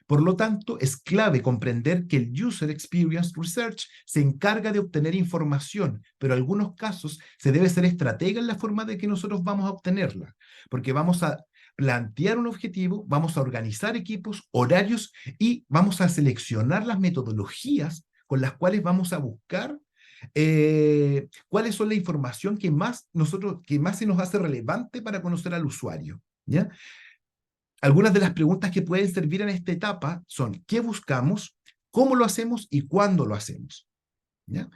Por lo tanto, es clave comprender que el User Experience Research se encarga de obtener información, pero en algunos casos se debe ser estratega en la forma de que nosotros vamos a obtenerla, porque vamos a plantear un objetivo, vamos a organizar equipos, horarios y vamos a seleccionar las metodologías con las cuales vamos a buscar cuáles son la información que más se nos hace relevante para conocer al usuario, ¿ya? Algunas de las preguntas que pueden servir en esta etapa son: ¿qué buscamos? ¿Cómo lo hacemos? ¿Y cuándo lo hacemos? ¿Ya?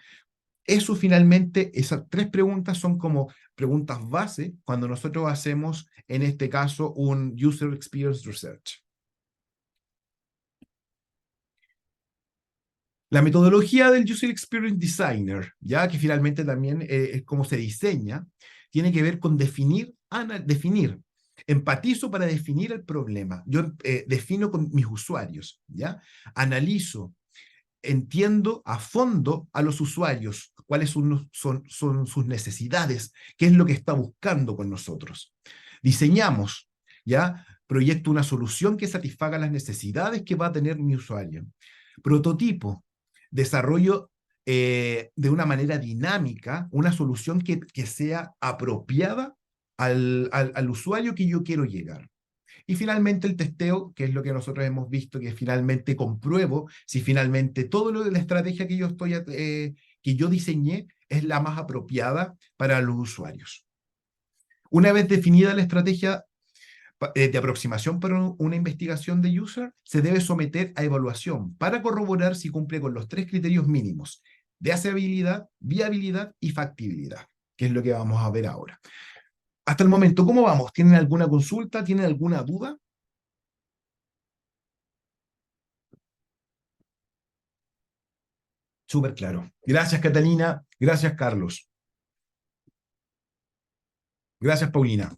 Eso finalmente, esas 3 preguntas son como preguntas base cuando nosotros hacemos, en este caso, un User Experience Research. La metodología del User Experience Designer, ya que finalmente también es cómo se diseña, tiene que ver con definir. Empatizo para definir el problema. Yo defino con mis usuarios, ¿ya? Analizo, entiendo a fondo a los usuarios, cuáles son sus necesidades, qué es lo que está buscando con nosotros. Diseñamos, ¿ya? Proyecto una solución que satisfaga las necesidades que va a tener mi usuario. Prototipo, desarrollo de una manera dinámica una solución que sea apropiada al usuario que yo quiero llegar. Y finalmente el testeo, que es lo que nosotros hemos visto, que finalmente compruebo si finalmente toda la estrategia que yo diseñé es la más apropiada para los usuarios. Una vez definida la estrategia de aproximación para una investigación de user, se debe someter a evaluación para corroborar si cumple con los 3 criterios mínimos: deseabilidad, viabilidad y factibilidad, que es lo que vamos a ver ahora. Hasta el momento, ¿cómo vamos? ¿Tienen alguna consulta? ¿Tienen alguna duda? Súper claro. Gracias, Catalina. Gracias, Carlos. Gracias, Paulina.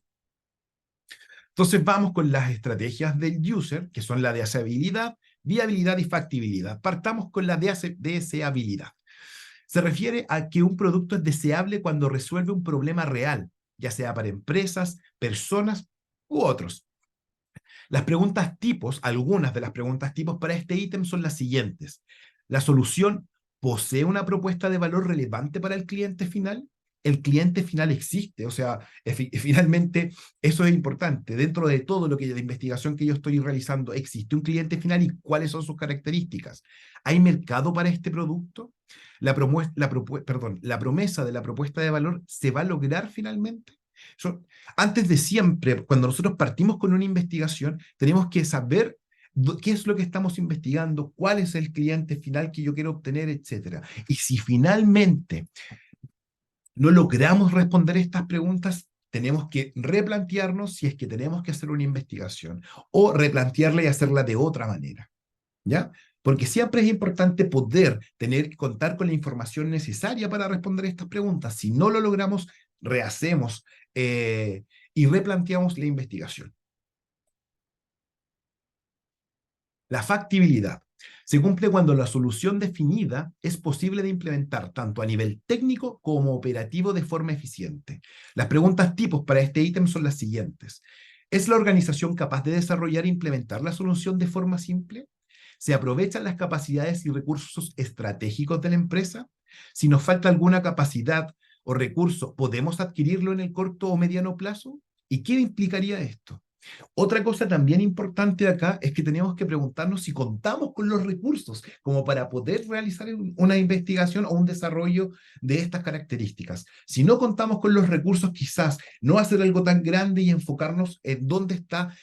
Entonces vamos con las estrategias del user, que son la deseabilidad, viabilidad y factibilidad. Partamos con la deseabilidad. Se refiere a que un producto es deseable cuando resuelve un problema real, ya sea para empresas, personas u otros. Las preguntas tipos, algunas de las preguntas tipos para este ítem son las siguientes. ¿La solución posee una propuesta de valor relevante para el cliente final? ¿El cliente final existe? O sea, finalmente eso es importante. Dentro de todo lo que la investigación que yo estoy realizando, ¿existe un cliente final y cuáles son sus características? ¿Hay mercado para este producto? ¿La promesa de la propuesta de valor se va a lograr finalmente? Antes de siempre, cuando nosotros partimos con una investigación, tenemos que saber qué es lo que estamos investigando, cuál es el cliente final que yo quiero obtener, etcétera. Y si finalmente no logramos responder estas preguntas, tenemos que replantearnos si es que tenemos que hacer una investigación o replantearla y hacerla de otra manera, ¿ya? Porque siempre es importante poder contar con la información necesaria para responder estas preguntas. Si no lo logramos, rehacemos y replanteamos la investigación. La factibilidad se cumple cuando la solución definida es posible de implementar tanto a nivel técnico como operativo de forma eficiente. Las preguntas tipos para este ítem son las siguientes. ¿Es la organización capaz de desarrollar e implementar la solución de forma simple? ¿Se aprovechan las capacidades y recursos estratégicos de la empresa? Si nos falta alguna capacidad o recurso, ¿podemos adquirirlo en el corto o mediano plazo? ¿Y qué implicaría esto? Otra cosa también importante acá es que tenemos que preguntarnos si contamos con los recursos como para poder realizar una investigación o un desarrollo de estas características. Si no contamos con los recursos, quizás no hacer algo tan grande y enfocarnos en dónde está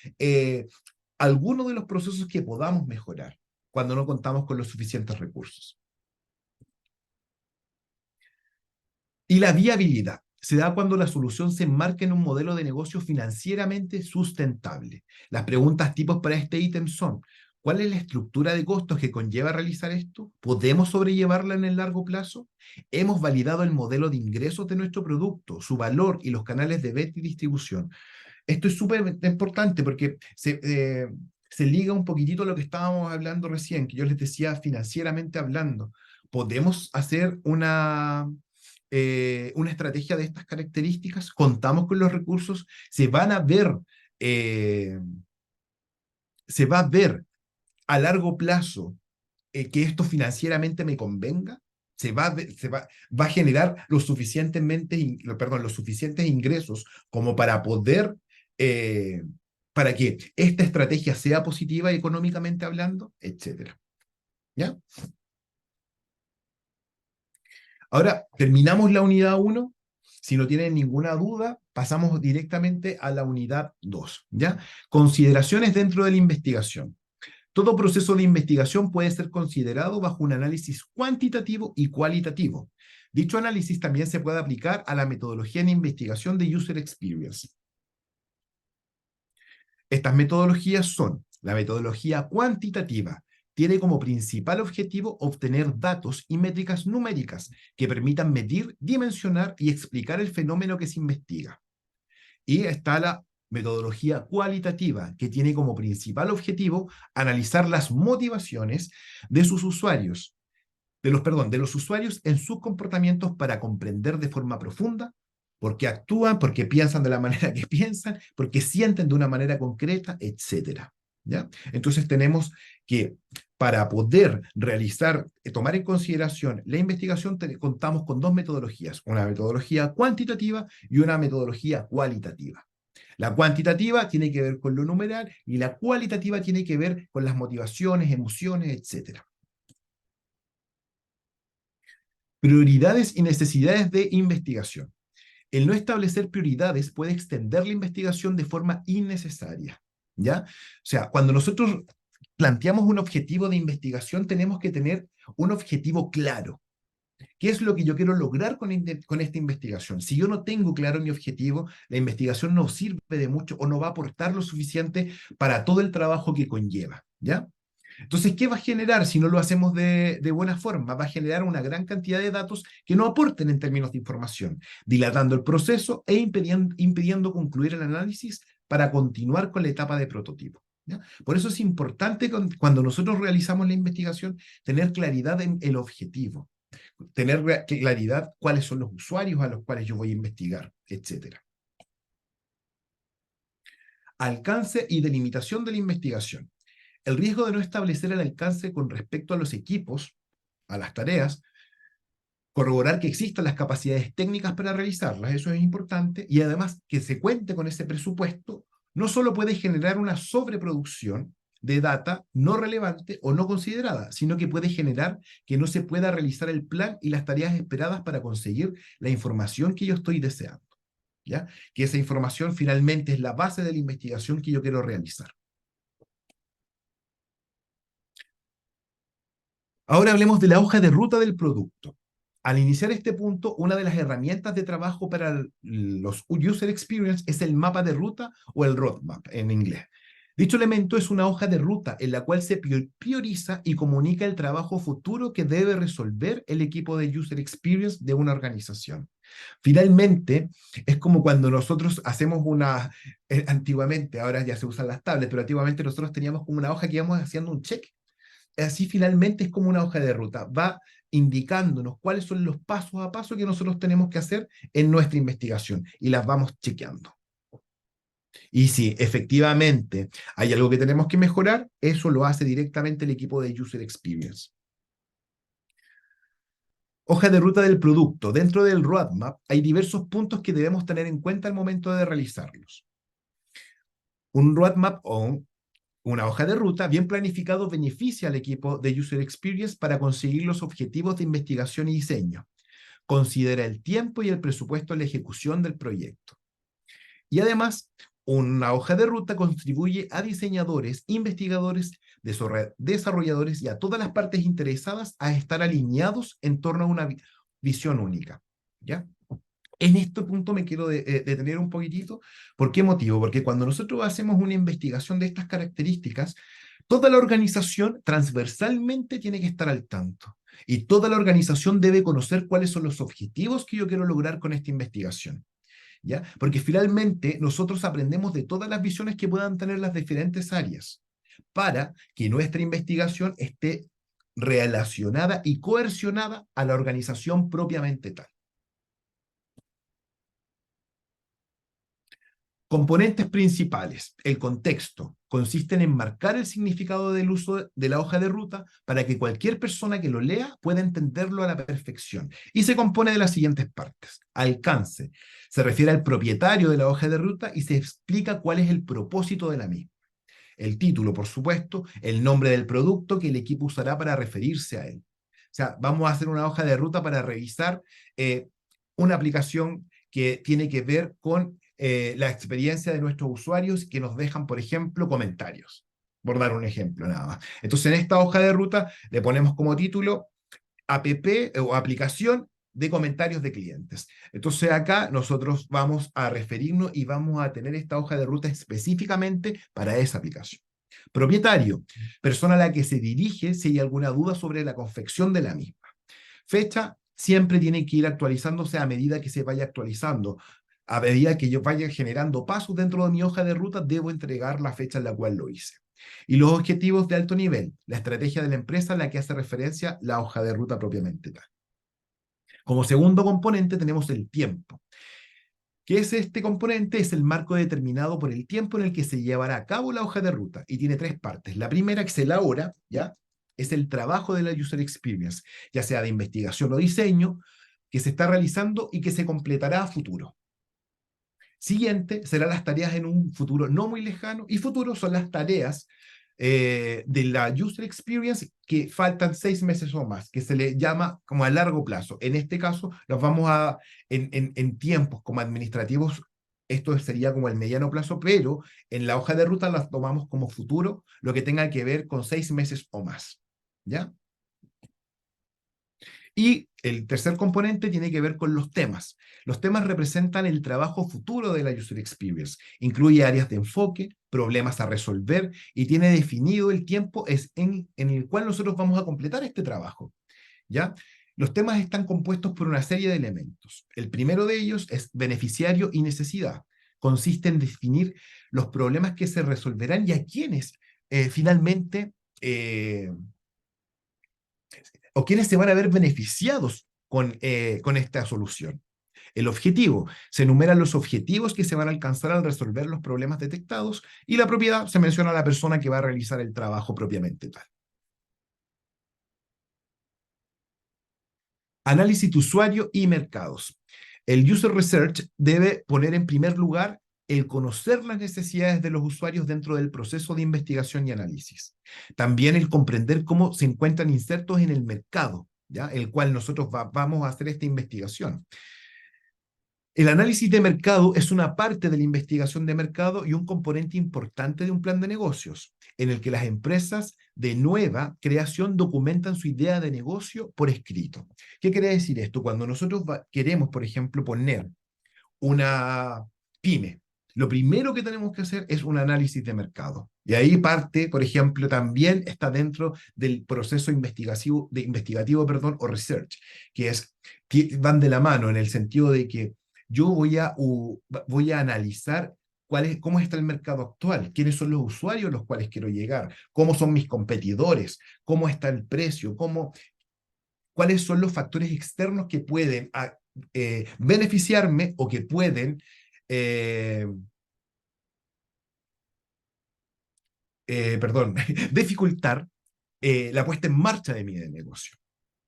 alguno de los procesos que podamos mejorar cuando no contamos con los suficientes recursos. Y la viabilidad se da cuando la solución se enmarca en un modelo de negocio financieramente sustentable. Las preguntas tipos para este ítem son: ¿cuál es la estructura de costos que conlleva realizar esto? ¿Podemos sobrellevarla en el largo plazo? ¿Hemos validado el modelo de ingresos de nuestro producto, su valor y los canales de venta y distribución? Esto es súper importante porque se liga un poquitito a lo que estábamos hablando recién, que yo les decía financieramente hablando. ¿Podemos hacer una estrategia de estas características? ¿Contamos con los recursos? Eh, ¿Se va a ver a largo plazo que esto financieramente me convenga? ¿Va a generar los suficientes ingresos como para poder, para que esta estrategia sea positiva económicamente hablando, etcétera? ¿Ya? Ahora, terminamos la unidad 1. Si no tienen ninguna duda, pasamos directamente a la unidad 2, ¿ya? Consideraciones dentro de la investigación. Todo proceso de investigación puede ser considerado bajo un análisis cuantitativo y cualitativo. Dicho análisis también se puede aplicar a la metodología en investigación de User Experience. Estas metodologías son: la metodología cuantitativa. Tiene como principal objetivo obtener datos y métricas numéricas que permitan medir, dimensionar y explicar el fenómeno que se investiga. Y está la metodología cualitativa, que tiene como principal objetivo analizar las motivaciones de sus usuarios, de los usuarios en sus comportamientos para comprender de forma profunda por qué actúan, por qué piensan de la manera que piensan, por qué sienten de una manera concreta, etcétera. ¿Ya? Entonces tenemos que, para poder tomar en consideración la investigación, contamos con dos metodologías: una metodología cuantitativa y una metodología cualitativa. La cuantitativa tiene que ver con lo numeral y la cualitativa tiene que ver con las motivaciones, emociones, etcétera. Prioridades y necesidades de investigación. El no establecer prioridades puede extender la investigación de forma innecesaria, ¿ya? O sea, cuando nosotros planteamos un objetivo de investigación, tenemos que tener un objetivo claro. ¿Qué es lo que yo quiero lograr con esta investigación? Si yo no tengo claro mi objetivo, la investigación no sirve de mucho o no va a aportar lo suficiente para todo el trabajo que conlleva, ¿ya? Entonces, ¿qué va a generar si no lo hacemos de buena forma? Va a generar una gran cantidad de datos que no aporten en términos de información, dilatando el proceso e impidiendo concluir el análisis para continuar con la etapa de prototipo, ¿ya? Por eso es importante cuando nosotros realizamos la investigación tener claridad en el objetivo, tener claridad cuáles son los usuarios a los cuales yo voy a investigar, etcétera. Alcance y delimitación de la investigación. El riesgo de no establecer el alcance con respecto a los equipos, a las tareas, corroborar que existan las capacidades técnicas para realizarlas, eso es importante, y además que se cuente con ese presupuesto, no solo puede generar una sobreproducción de data no relevante o no considerada, sino que puede generar que no se pueda realizar el plan y las tareas esperadas para conseguir la información que yo estoy deseando, ¿ya? Que esa información finalmente es la base de la investigación que yo quiero realizar. Ahora hablemos de la hoja de ruta del producto. Al iniciar este punto, una de las herramientas de trabajo para los User Experience es el mapa de ruta o el roadmap en inglés. Dicho elemento es una hoja de ruta en la cual se prioriza y comunica el trabajo futuro que debe resolver el equipo de User Experience de una organización. Finalmente, es como cuando nosotros hacemos antiguamente, ahora ya se usan las tablets, pero antiguamente nosotros teníamos como una hoja que íbamos haciendo un check. Así finalmente es como una hoja de ruta, va indicándonos cuáles son los pasos a paso que nosotros tenemos que hacer en nuestra investigación y las vamos chequeando. Y si efectivamente hay algo que tenemos que mejorar, eso lo hace directamente el equipo de User Experience. Hoja de ruta del producto. Dentro del roadmap hay diversos puntos que debemos tener en cuenta al momento de realizarlos. Un roadmap o una hoja de ruta bien planificado beneficia al equipo de User Experience para conseguir los objetivos de investigación y diseño. Considera el tiempo y el presupuesto en la ejecución del proyecto. Y además, una hoja de ruta contribuye a diseñadores, investigadores, desarrolladores y a todas las partes interesadas a estar alineados en torno a una visión única, ¿ya? En este punto me quiero detener un poquitito. ¿Por qué motivo? Porque cuando nosotros hacemos una investigación de estas características, toda la organización transversalmente tiene que estar al tanto. Y toda la organización debe conocer cuáles son los objetivos que yo quiero lograr con esta investigación, ¿ya? Porque finalmente nosotros aprendemos de todas las visiones que puedan tener las diferentes áreas para que nuestra investigación esté relacionada y coercionada a la organización propiamente tal. Componentes principales. El contexto. Consiste en enmarcar el significado del uso de la hoja de ruta para que cualquier persona que lo lea pueda entenderlo a la perfección. Y se compone de las siguientes partes. Alcance. Se refiere al propietario de la hoja de ruta y se explica cuál es el propósito de la misma. El título, por supuesto, el nombre del producto que el equipo usará para referirse a él. O sea, vamos a hacer una hoja de ruta para revisar una aplicación que tiene que ver con la experiencia de nuestros usuarios que nos dejan, por ejemplo, comentarios, por dar un ejemplo nada más. Entonces, en esta hoja de ruta le ponemos como título app o aplicación de comentarios de clientes. Entonces, acá nosotros vamos a referirnos y vamos a tener esta hoja de ruta específicamente para esa aplicación. Propietario, persona a la que se dirige si hay alguna duda sobre la confección de la misma. Fecha, siempre tiene que ir actualizándose a medida que se vaya actualizando. A medida que yo vaya generando pasos dentro de mi hoja de ruta, debo entregar la fecha en la cual lo hice. Y los objetivos de alto nivel, la estrategia de la empresa a la que hace referencia la hoja de ruta propiamente tal. Como segundo componente tenemos el tiempo. ¿Qué es este componente? Es el marco determinado por el tiempo en el que se llevará a cabo la hoja de ruta y tiene tres partes. La primera, que es la hora, ¿ya? Es el trabajo de la user experience, ya sea de investigación o diseño, que se está realizando y que se completará a futuro. Siguiente serán las tareas en un futuro no muy lejano, y futuro son las tareas de la user experience que faltan 6 meses o más, que se le llama como a largo plazo. En este caso, nos vamos en tiempos como administrativos, esto sería como el mediano plazo, pero en la hoja de ruta las tomamos como futuro, lo que tenga que ver con 6 meses o más, ¿ya? Y el tercer componente tiene que ver con los temas. Los temas representan el trabajo futuro de la User Experience. Incluye áreas de enfoque, problemas a resolver y tiene definido el tiempo en el cual nosotros vamos a completar este trabajo, ¿ya? Los temas están compuestos por una serie de elementos. El primero de ellos es beneficiario y necesidad. Consiste en definir los problemas que se resolverán y a quiénes finalmente o quienes se van a ver beneficiados con esta solución. El objetivo, se enumeran los objetivos que se van a alcanzar al resolver los problemas detectados, y la propiedad, se menciona a la persona que va a realizar el trabajo propiamente tal. Análisis de usuario y mercados. El user research debe poner en primer lugar el conocer las necesidades de los usuarios dentro del proceso de investigación y análisis. También el comprender cómo se encuentran insertos en el mercado, ¿ya? El cual nosotros vamos a hacer esta investigación. El análisis de mercado es una parte de la investigación de mercado y un componente importante de un plan de negocios, en el que las empresas de nueva creación documentan su idea de negocio por escrito. ¿Qué quiere decir esto? Cuando nosotros queremos, por ejemplo, poner una pyme, lo primero que tenemos que hacer es un análisis de mercado. Y ahí parte, por ejemplo, también está dentro del proceso investigativo, perdón, o research, que es, van de la mano en el sentido de que yo voy a analizar cómo está el mercado actual, quiénes son los usuarios a los cuales quiero llegar, cómo son mis competidores, cómo está el precio, cuáles son los factores externos que pueden beneficiarme o que pueden eh, perdón, dificultar la puesta en marcha de mi negocio.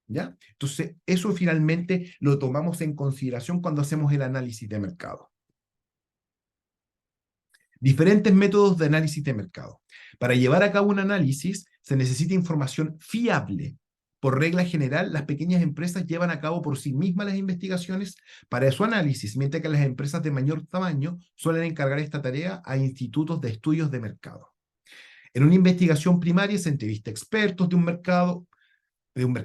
¿Ya? Entonces, eso finalmente lo tomamos en consideración cuando hacemos el análisis de mercado. Diferentes métodos de análisis de mercado. Para llevar a cabo un análisis se necesita información fiable. Por regla general, las pequeñas empresas llevan a cabo por sí mismas las investigaciones para su análisis, mientras que las empresas de mayor tamaño suelen encargar esta tarea a institutos de estudios de mercado. En una investigación primaria se entrevista a expertos de un mercado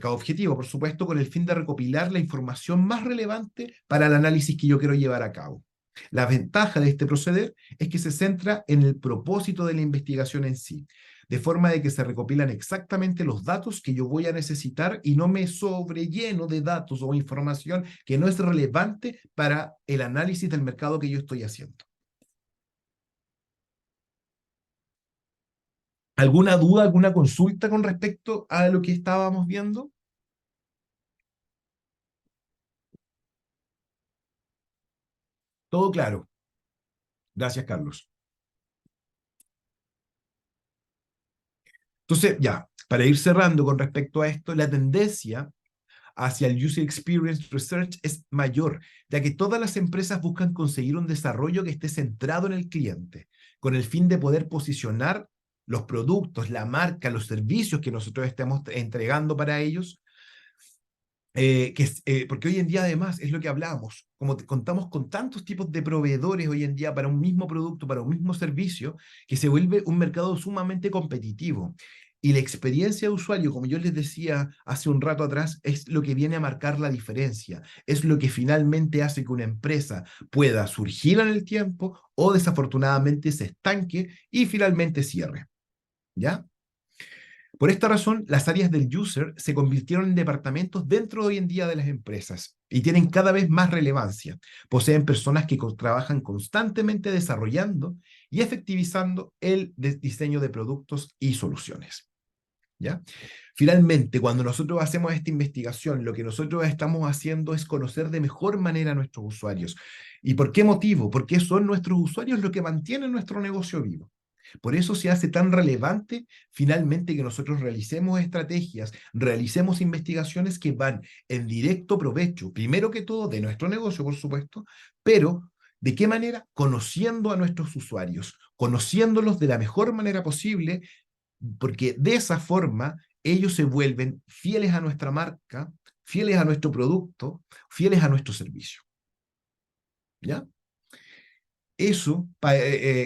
objetivo, por supuesto, con el fin de recopilar la información más relevante para el análisis que yo quiero llevar a cabo. La ventaja de este proceder es que se centra en el propósito de la investigación en sí, de forma de que se recopilan exactamente los datos que yo voy a necesitar y no me sobrelleno de datos o información que no es relevante para el análisis del mercado que yo estoy haciendo. ¿Alguna duda, alguna consulta con respecto a lo que estábamos viendo? Todo claro. Gracias, Carlos. Entonces, ya, para ir cerrando con respecto a esto, la tendencia hacia el User Experience Research es mayor, ya que todas las empresas buscan conseguir un desarrollo que esté centrado en el cliente, con el fin de poder posicionar los productos, la marca, los servicios que nosotros estemos entregando para ellos, porque hoy en día además es lo que hablábamos, como contamos con tantos tipos de proveedores hoy en día para un mismo producto, para un mismo servicio, que se vuelve un mercado sumamente competitivo. Y la experiencia de usuario, como yo les decía hace un rato atrás, es lo que viene a marcar la diferencia, es lo que finalmente hace que una empresa pueda surgir en el tiempo o desafortunadamente se estanque y finalmente cierre. ¿Ya? Por esta razón, las áreas del user se convirtieron en departamentos dentro hoy en día de las empresas y tienen cada vez más relevancia. Poseen personas que trabajan constantemente desarrollando y efectivizando el diseño de productos y soluciones. ¿Ya? Finalmente, cuando nosotros hacemos esta investigación, lo que nosotros estamos haciendo es conocer de mejor manera a nuestros usuarios. ¿Y por qué motivo? Porque son nuestros usuarios los que mantienen nuestro negocio vivo. Por eso se hace tan relevante finalmente que nosotros realicemos estrategias, realicemos investigaciones que van en directo provecho, primero que todo, de nuestro negocio, por supuesto, pero ¿de qué manera? Conociendo a nuestros usuarios, conociéndolos de la mejor manera posible, porque de esa forma ellos se vuelven fieles a nuestra marca, fieles a nuestro producto, fieles a nuestro servicio. ¿Ya? Eso,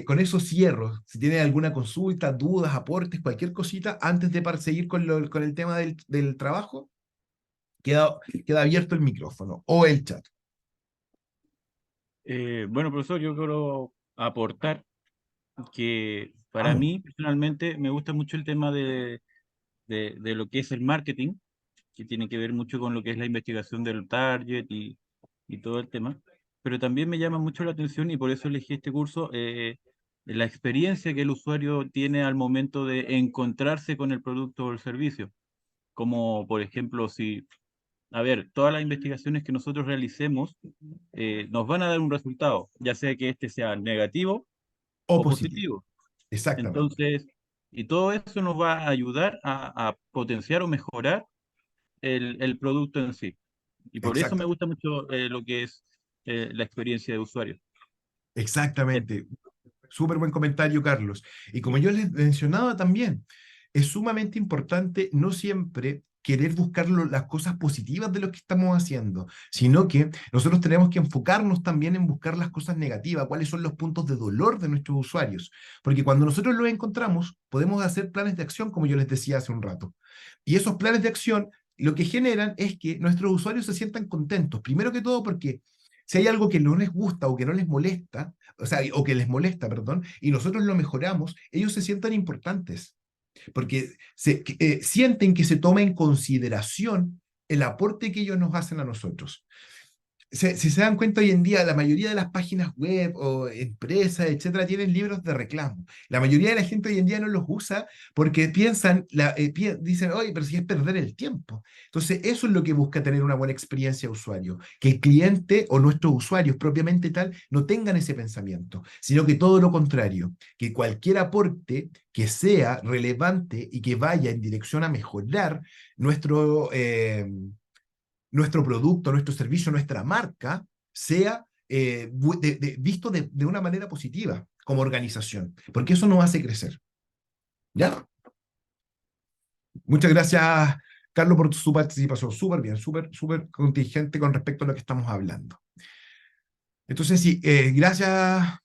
con eso cierro. Si tienen alguna consulta, dudas, aportes, cualquier cosita, antes de seguir con el tema del trabajo, queda abierto el micrófono o el chat. Bueno, profesor, yo quiero aportar que para Vamos. mí personalmente me gusta mucho el tema de lo que es el marketing, que tiene que ver mucho con lo que es la investigación del target y todo el tema, pero también me llama mucho la atención y por eso elegí este curso, la experiencia que el usuario tiene al momento de encontrarse con el producto o el servicio, como por ejemplo si a ver, todas las investigaciones que nosotros realicemos nos van a dar un resultado, ya sea que este sea negativo O o positivo. positivo. Exactamente. Entonces, y todo eso nos va a ayudar a potenciar o mejorar el producto en sí. Y por eso me Exactamente. gusta mucho lo que es la experiencia de usuario. Eh, Exactamente. Súper buen comentario, Carlos. Y como yo les mencionaba también, es sumamente importante no siempre querer buscar las cosas positivas de lo que estamos haciendo, sino que nosotros tenemos que enfocarnos también en buscar las cosas negativas, cuáles son los puntos de dolor de nuestros usuarios. Porque cuando nosotros los encontramos, podemos hacer planes de acción, como yo les decía hace un rato. Y esos planes de acción lo que generan es que nuestros usuarios se sientan contentos. Primero que todo porque si hay algo que no les gusta o que no les molesta, o sea, o que les molesta, perdón, y nosotros lo mejoramos, ellos se sientan importantes, porque sienten que se toma en consideración el aporte que ellos nos hacen a nosotros. Si se dan cuenta hoy en día, la mayoría de las páginas web o empresas, etcétera, tienen libros de reclamo. La mayoría de la gente hoy en día no los usa porque piensan, dicen, oye, pero si es perder el tiempo. Entonces, eso es lo que busca tener una buena experiencia de usuario, que el cliente o nuestros usuarios propiamente tal no tengan ese pensamiento, sino que todo lo contrario, que cualquier aporte que sea relevante y que vaya en dirección a mejorar nuestro, nuestro producto, nuestro servicio, nuestra marca, sea visto de una manera positiva como organización, porque eso nos hace crecer. ¿Ya? Muchas gracias, Carlos, por su participación. Súper bien, súper contingente con respecto a lo que estamos hablando. Entonces, sí, gracias,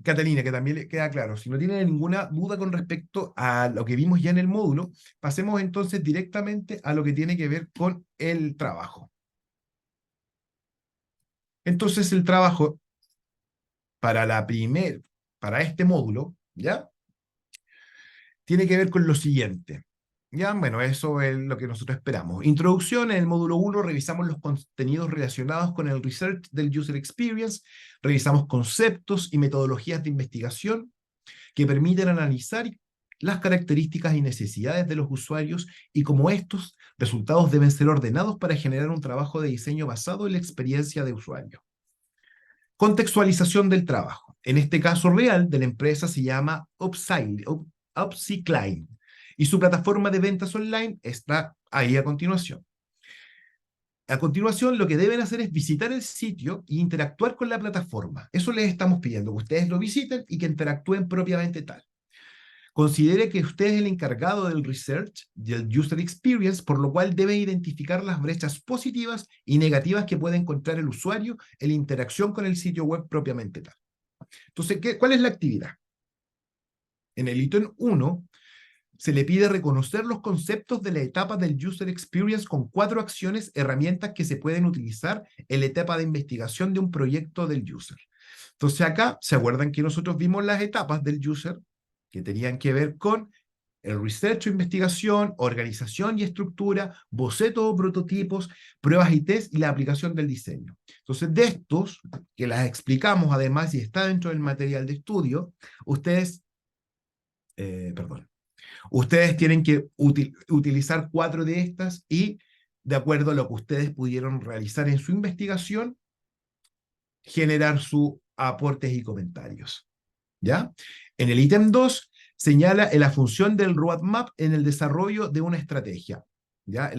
Catalina, que también le queda claro. Si no tiene ninguna duda con respecto a lo que vimos ya en el módulo, pasemos entonces directamente a lo que tiene que ver con el trabajo. Entonces, el trabajo para este módulo, ¿ya? Tiene que ver con lo siguiente. Ya, bueno, eso es lo que nosotros esperamos. Introducción, en el módulo 1 revisamos los contenidos relacionados con el research del user experience, revisamos conceptos y metodologías de investigación que permiten analizar las características y necesidades de los usuarios y cómo estos resultados deben ser ordenados para generar un trabajo de diseño basado en la experiencia de usuario. Contextualización del trabajo. En este caso real de la empresa se llama Upcycline y su plataforma de ventas online está ahí a continuación. A continuación, lo que deben hacer es visitar el sitio e interactuar con la plataforma. Eso les estamos pidiendo, que ustedes lo visiten y que interactúen propiamente tal. Considere que usted es el encargado del research, del user experience, por lo cual debe identificar las brechas positivas y negativas que puede encontrar el usuario en la interacción con el sitio web propiamente tal. Entonces, ¿cuál es la actividad? En el ítem 1 se le pide reconocer los conceptos de la etapa del user experience con 4 acciones, herramientas que se pueden utilizar en la etapa de investigación de un proyecto del user. Entonces acá, ¿se acuerdan que nosotros vimos las etapas del user que tenían que ver con el research o investigación, organización y estructura, boceto o prototipos, pruebas y test y la aplicación del diseño? Entonces, de estos, que las explicamos además y está dentro del material de estudio, perdón, ustedes tienen que utilizar 4 de estas y, de acuerdo a lo que ustedes pudieron realizar en su investigación, generar sus aportes y comentarios. ¿Ya? En el ítem 2 señala la función del roadmap en el desarrollo de una estrategia. ¿Ya?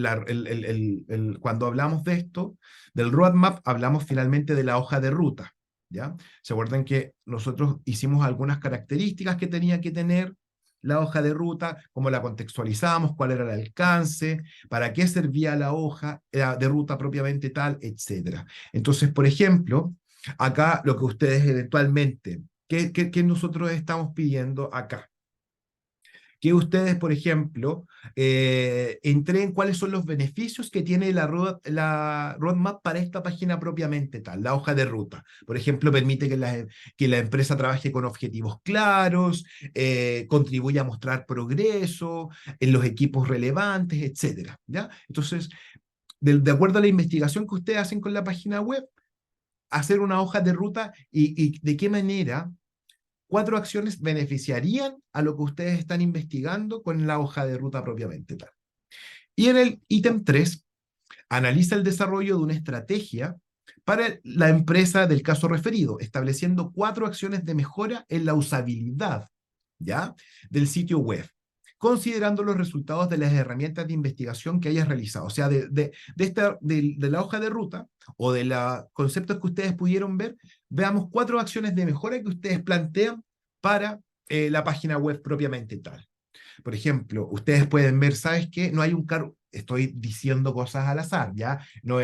Cuando hablamos de esto, del roadmap, hablamos finalmente de la hoja de ruta. ¿Ya? ¿Se acuerdan que nosotros hicimos algunas características que tenía que tener la hoja de ruta, cómo la contextualizamos, cuál era el alcance, para qué servía la hoja de ruta propiamente tal, etcétera? Entonces, por ejemplo, acá lo que ustedes eventualmente, ¿qué nosotros estamos pidiendo acá? Que ustedes, por ejemplo, entreguen cuáles son los beneficios que tiene la roadmap para esta página propiamente tal, la hoja de ruta. Por ejemplo, permite que la empresa trabaje con objetivos claros, contribuya a mostrar progreso en los equipos relevantes, etcétera, ¿ya? Entonces, de acuerdo a la investigación que ustedes hacen con la página web, hacer una hoja de ruta y de qué manera 4 acciones beneficiarían a lo que ustedes están investigando con la hoja de ruta propiamente tal. Y en el ítem 3 Analiza el desarrollo de una estrategia para la empresa del caso referido, estableciendo 4 acciones de mejora en la usabilidad, ¿ya?, del sitio web, considerando los resultados de las herramientas de investigación que hayas realizado. O sea, de la hoja de ruta o de los conceptos que ustedes pudieron ver, veamos 4 acciones de mejora que ustedes plantean para la página web propiamente tal. Por ejemplo, ustedes pueden ver, ¿sabes qué? No hay un cargo, estoy diciendo cosas al azar, ¿ya? No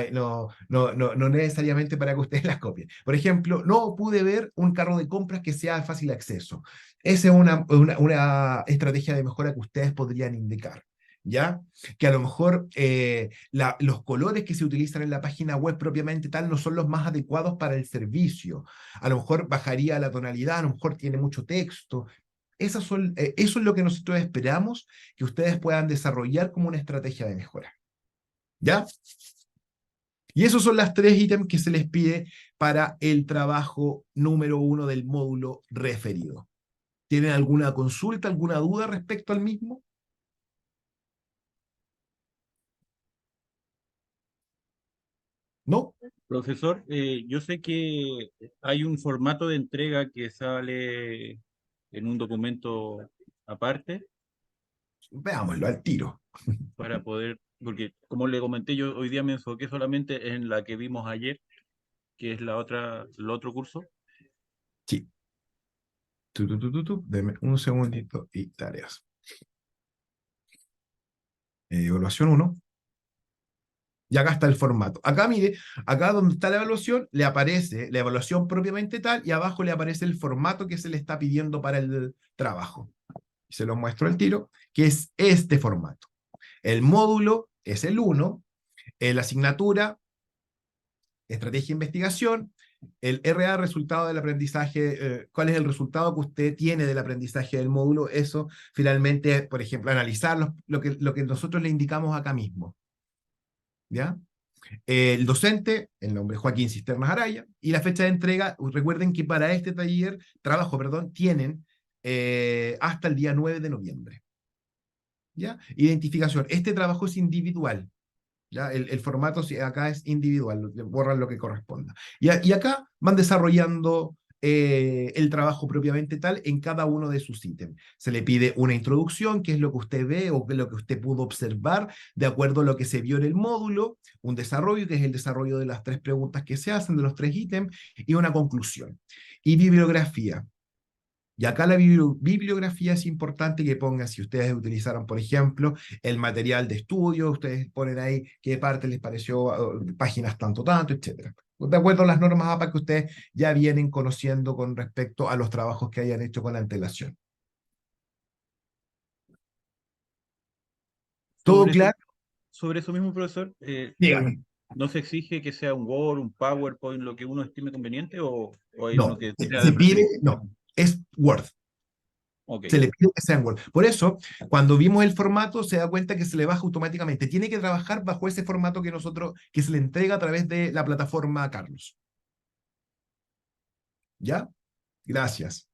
necesariamente para que ustedes las copien. Por ejemplo, no pude ver un carro de compras que sea de fácil acceso. Esa es una estrategia de mejora que ustedes podrían indicar. ¿Ya? Que a lo mejor los colores que se utilizan en la página web propiamente tal no son los más adecuados para el servicio. A lo mejor bajaría la tonalidad, a lo mejor tiene mucho texto. Eso es lo que nosotros esperamos que ustedes puedan desarrollar como una estrategia de mejora. ¿Ya? Y esos son las 3 ítems que se les pide para el trabajo número 1 del módulo referido. ¿Tienen alguna consulta, alguna duda respecto al mismo? ¿No? Profesor, yo sé que hay un formato de entrega que sale en un documento aparte Veámoslo al tiro. para poder, porque como le comenté, yo hoy día me enfoqué solamente en la que vimos ayer, que es el otro curso. Sí. Deme un segundito y tareas. Evaluación 1. Y acá está el formato. Acá, mire, acá donde está la evaluación, le aparece la evaluación propiamente tal y abajo le aparece el formato que se le está pidiendo para el trabajo. Y se lo muestro al tiro, que es este formato. El módulo es el 1, la asignatura, estrategia de investigación, el RA, resultado del aprendizaje, cuál es el resultado que usted tiene del aprendizaje del módulo, eso finalmente, por ejemplo, analizar lo que nosotros le indicamos acá mismo. ¿Ya? El docente, el nombre es Joaquín Cisternas Araya, y la fecha de entrega, recuerden que para este trabajo, tienen hasta el día 9 de noviembre. ¿Ya? Identificación. Este trabajo es individual. ¿Ya? El formato acá es individual, borran lo que corresponda. Y acá van desarrollando el trabajo propiamente tal en cada uno de sus ítems. Se le pide una introducción, qué es lo que usted ve o qué es lo que usted pudo observar de acuerdo a lo que se vio en el módulo, un desarrollo, que es el desarrollo de las 3 preguntas que se hacen, de los 3 ítems, y una conclusión. Y bibliografía. Y acá la bibliografía es importante que pongan, si ustedes utilizaron, por ejemplo, el material de estudio, ustedes ponen ahí qué parte les pareció, páginas tanto, etc. De acuerdo a las normas APA que ustedes ya vienen conociendo con respecto a los trabajos que hayan hecho con antelación. ¿Todo claro? Sobre eso mismo, profesor, Dígame. ¿no se exige que sea un Word, un PowerPoint, lo que uno estime conveniente, o hay uno No, que sea se de pide, preferencia? no, es Word. Ok. Se le pide que sea en Word. Por eso, cuando vimos el formato, se da cuenta que se le baja automáticamente. Tiene que trabajar bajo ese formato que se le entrega a través de la plataforma Carlos. ¿Ya? Gracias.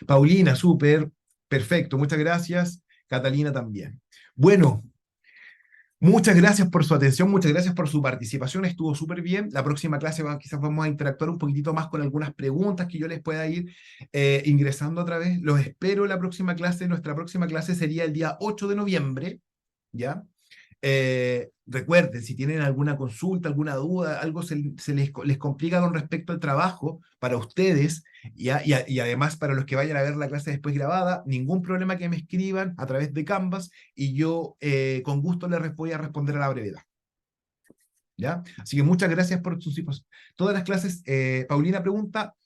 Paulina, súper, perfecto, muchas gracias. Catalina también. Bueno, muchas gracias por su atención, muchas gracias por su participación, estuvo súper bien. La próxima clase quizás vamos a interactuar un poquitito más con algunas preguntas que yo les pueda ir ingresando otra vez. Los espero en la próxima clase. Nuestra próxima clase sería el día 8 de noviembre, ¿ya? Recuerden, si tienen alguna consulta, alguna duda, algo se les complica con respecto al trabajo para ustedes y además para los que vayan a ver la clase después grabada, ningún problema que me escriban a través de Canvas y yo con gusto les voy a responder a la brevedad. ¿Ya? Así que muchas gracias por sus hijos. Todas las clases, Paulina pregunta,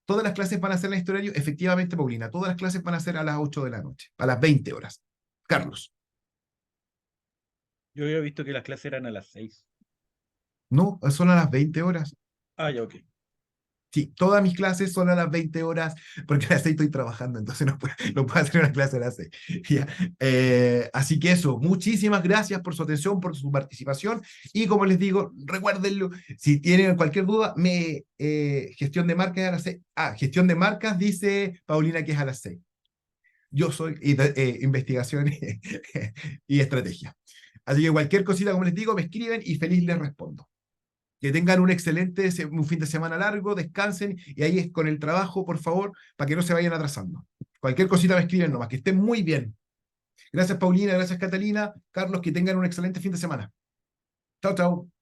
¿todas las clases van a ser en este horario? Efectivamente, Paulina, todas las clases van a ser a las 8 de la noche, a las 20 horas. Carlos. Yo había visto que las clases eran a las 6. No, son a las 20 horas. Ah, ya, ok. Sí, todas mis clases son a las 20 horas, porque a las 6 estoy trabajando, entonces no puedo hacer una clase a las 6. Ya. Así que eso, muchísimas gracias por su atención, por su participación, y como les digo, recuérdenlo, si tienen cualquier duda, gestión de marcas es a las 6. Gestión de marcas dice Paulina que es a las 6. Yo soy investigación y estrategia. Así que cualquier cosita, como les digo, me escriben y feliz les respondo. Que tengan un excelente un fin de semana largo, descansen y ahí es con el trabajo, por favor, para que no se vayan atrasando. Cualquier cosita me escriben nomás, que estén muy bien. Gracias, Paulina, gracias, Catalina. Carlos, que tengan un excelente fin de semana. Chao, chao.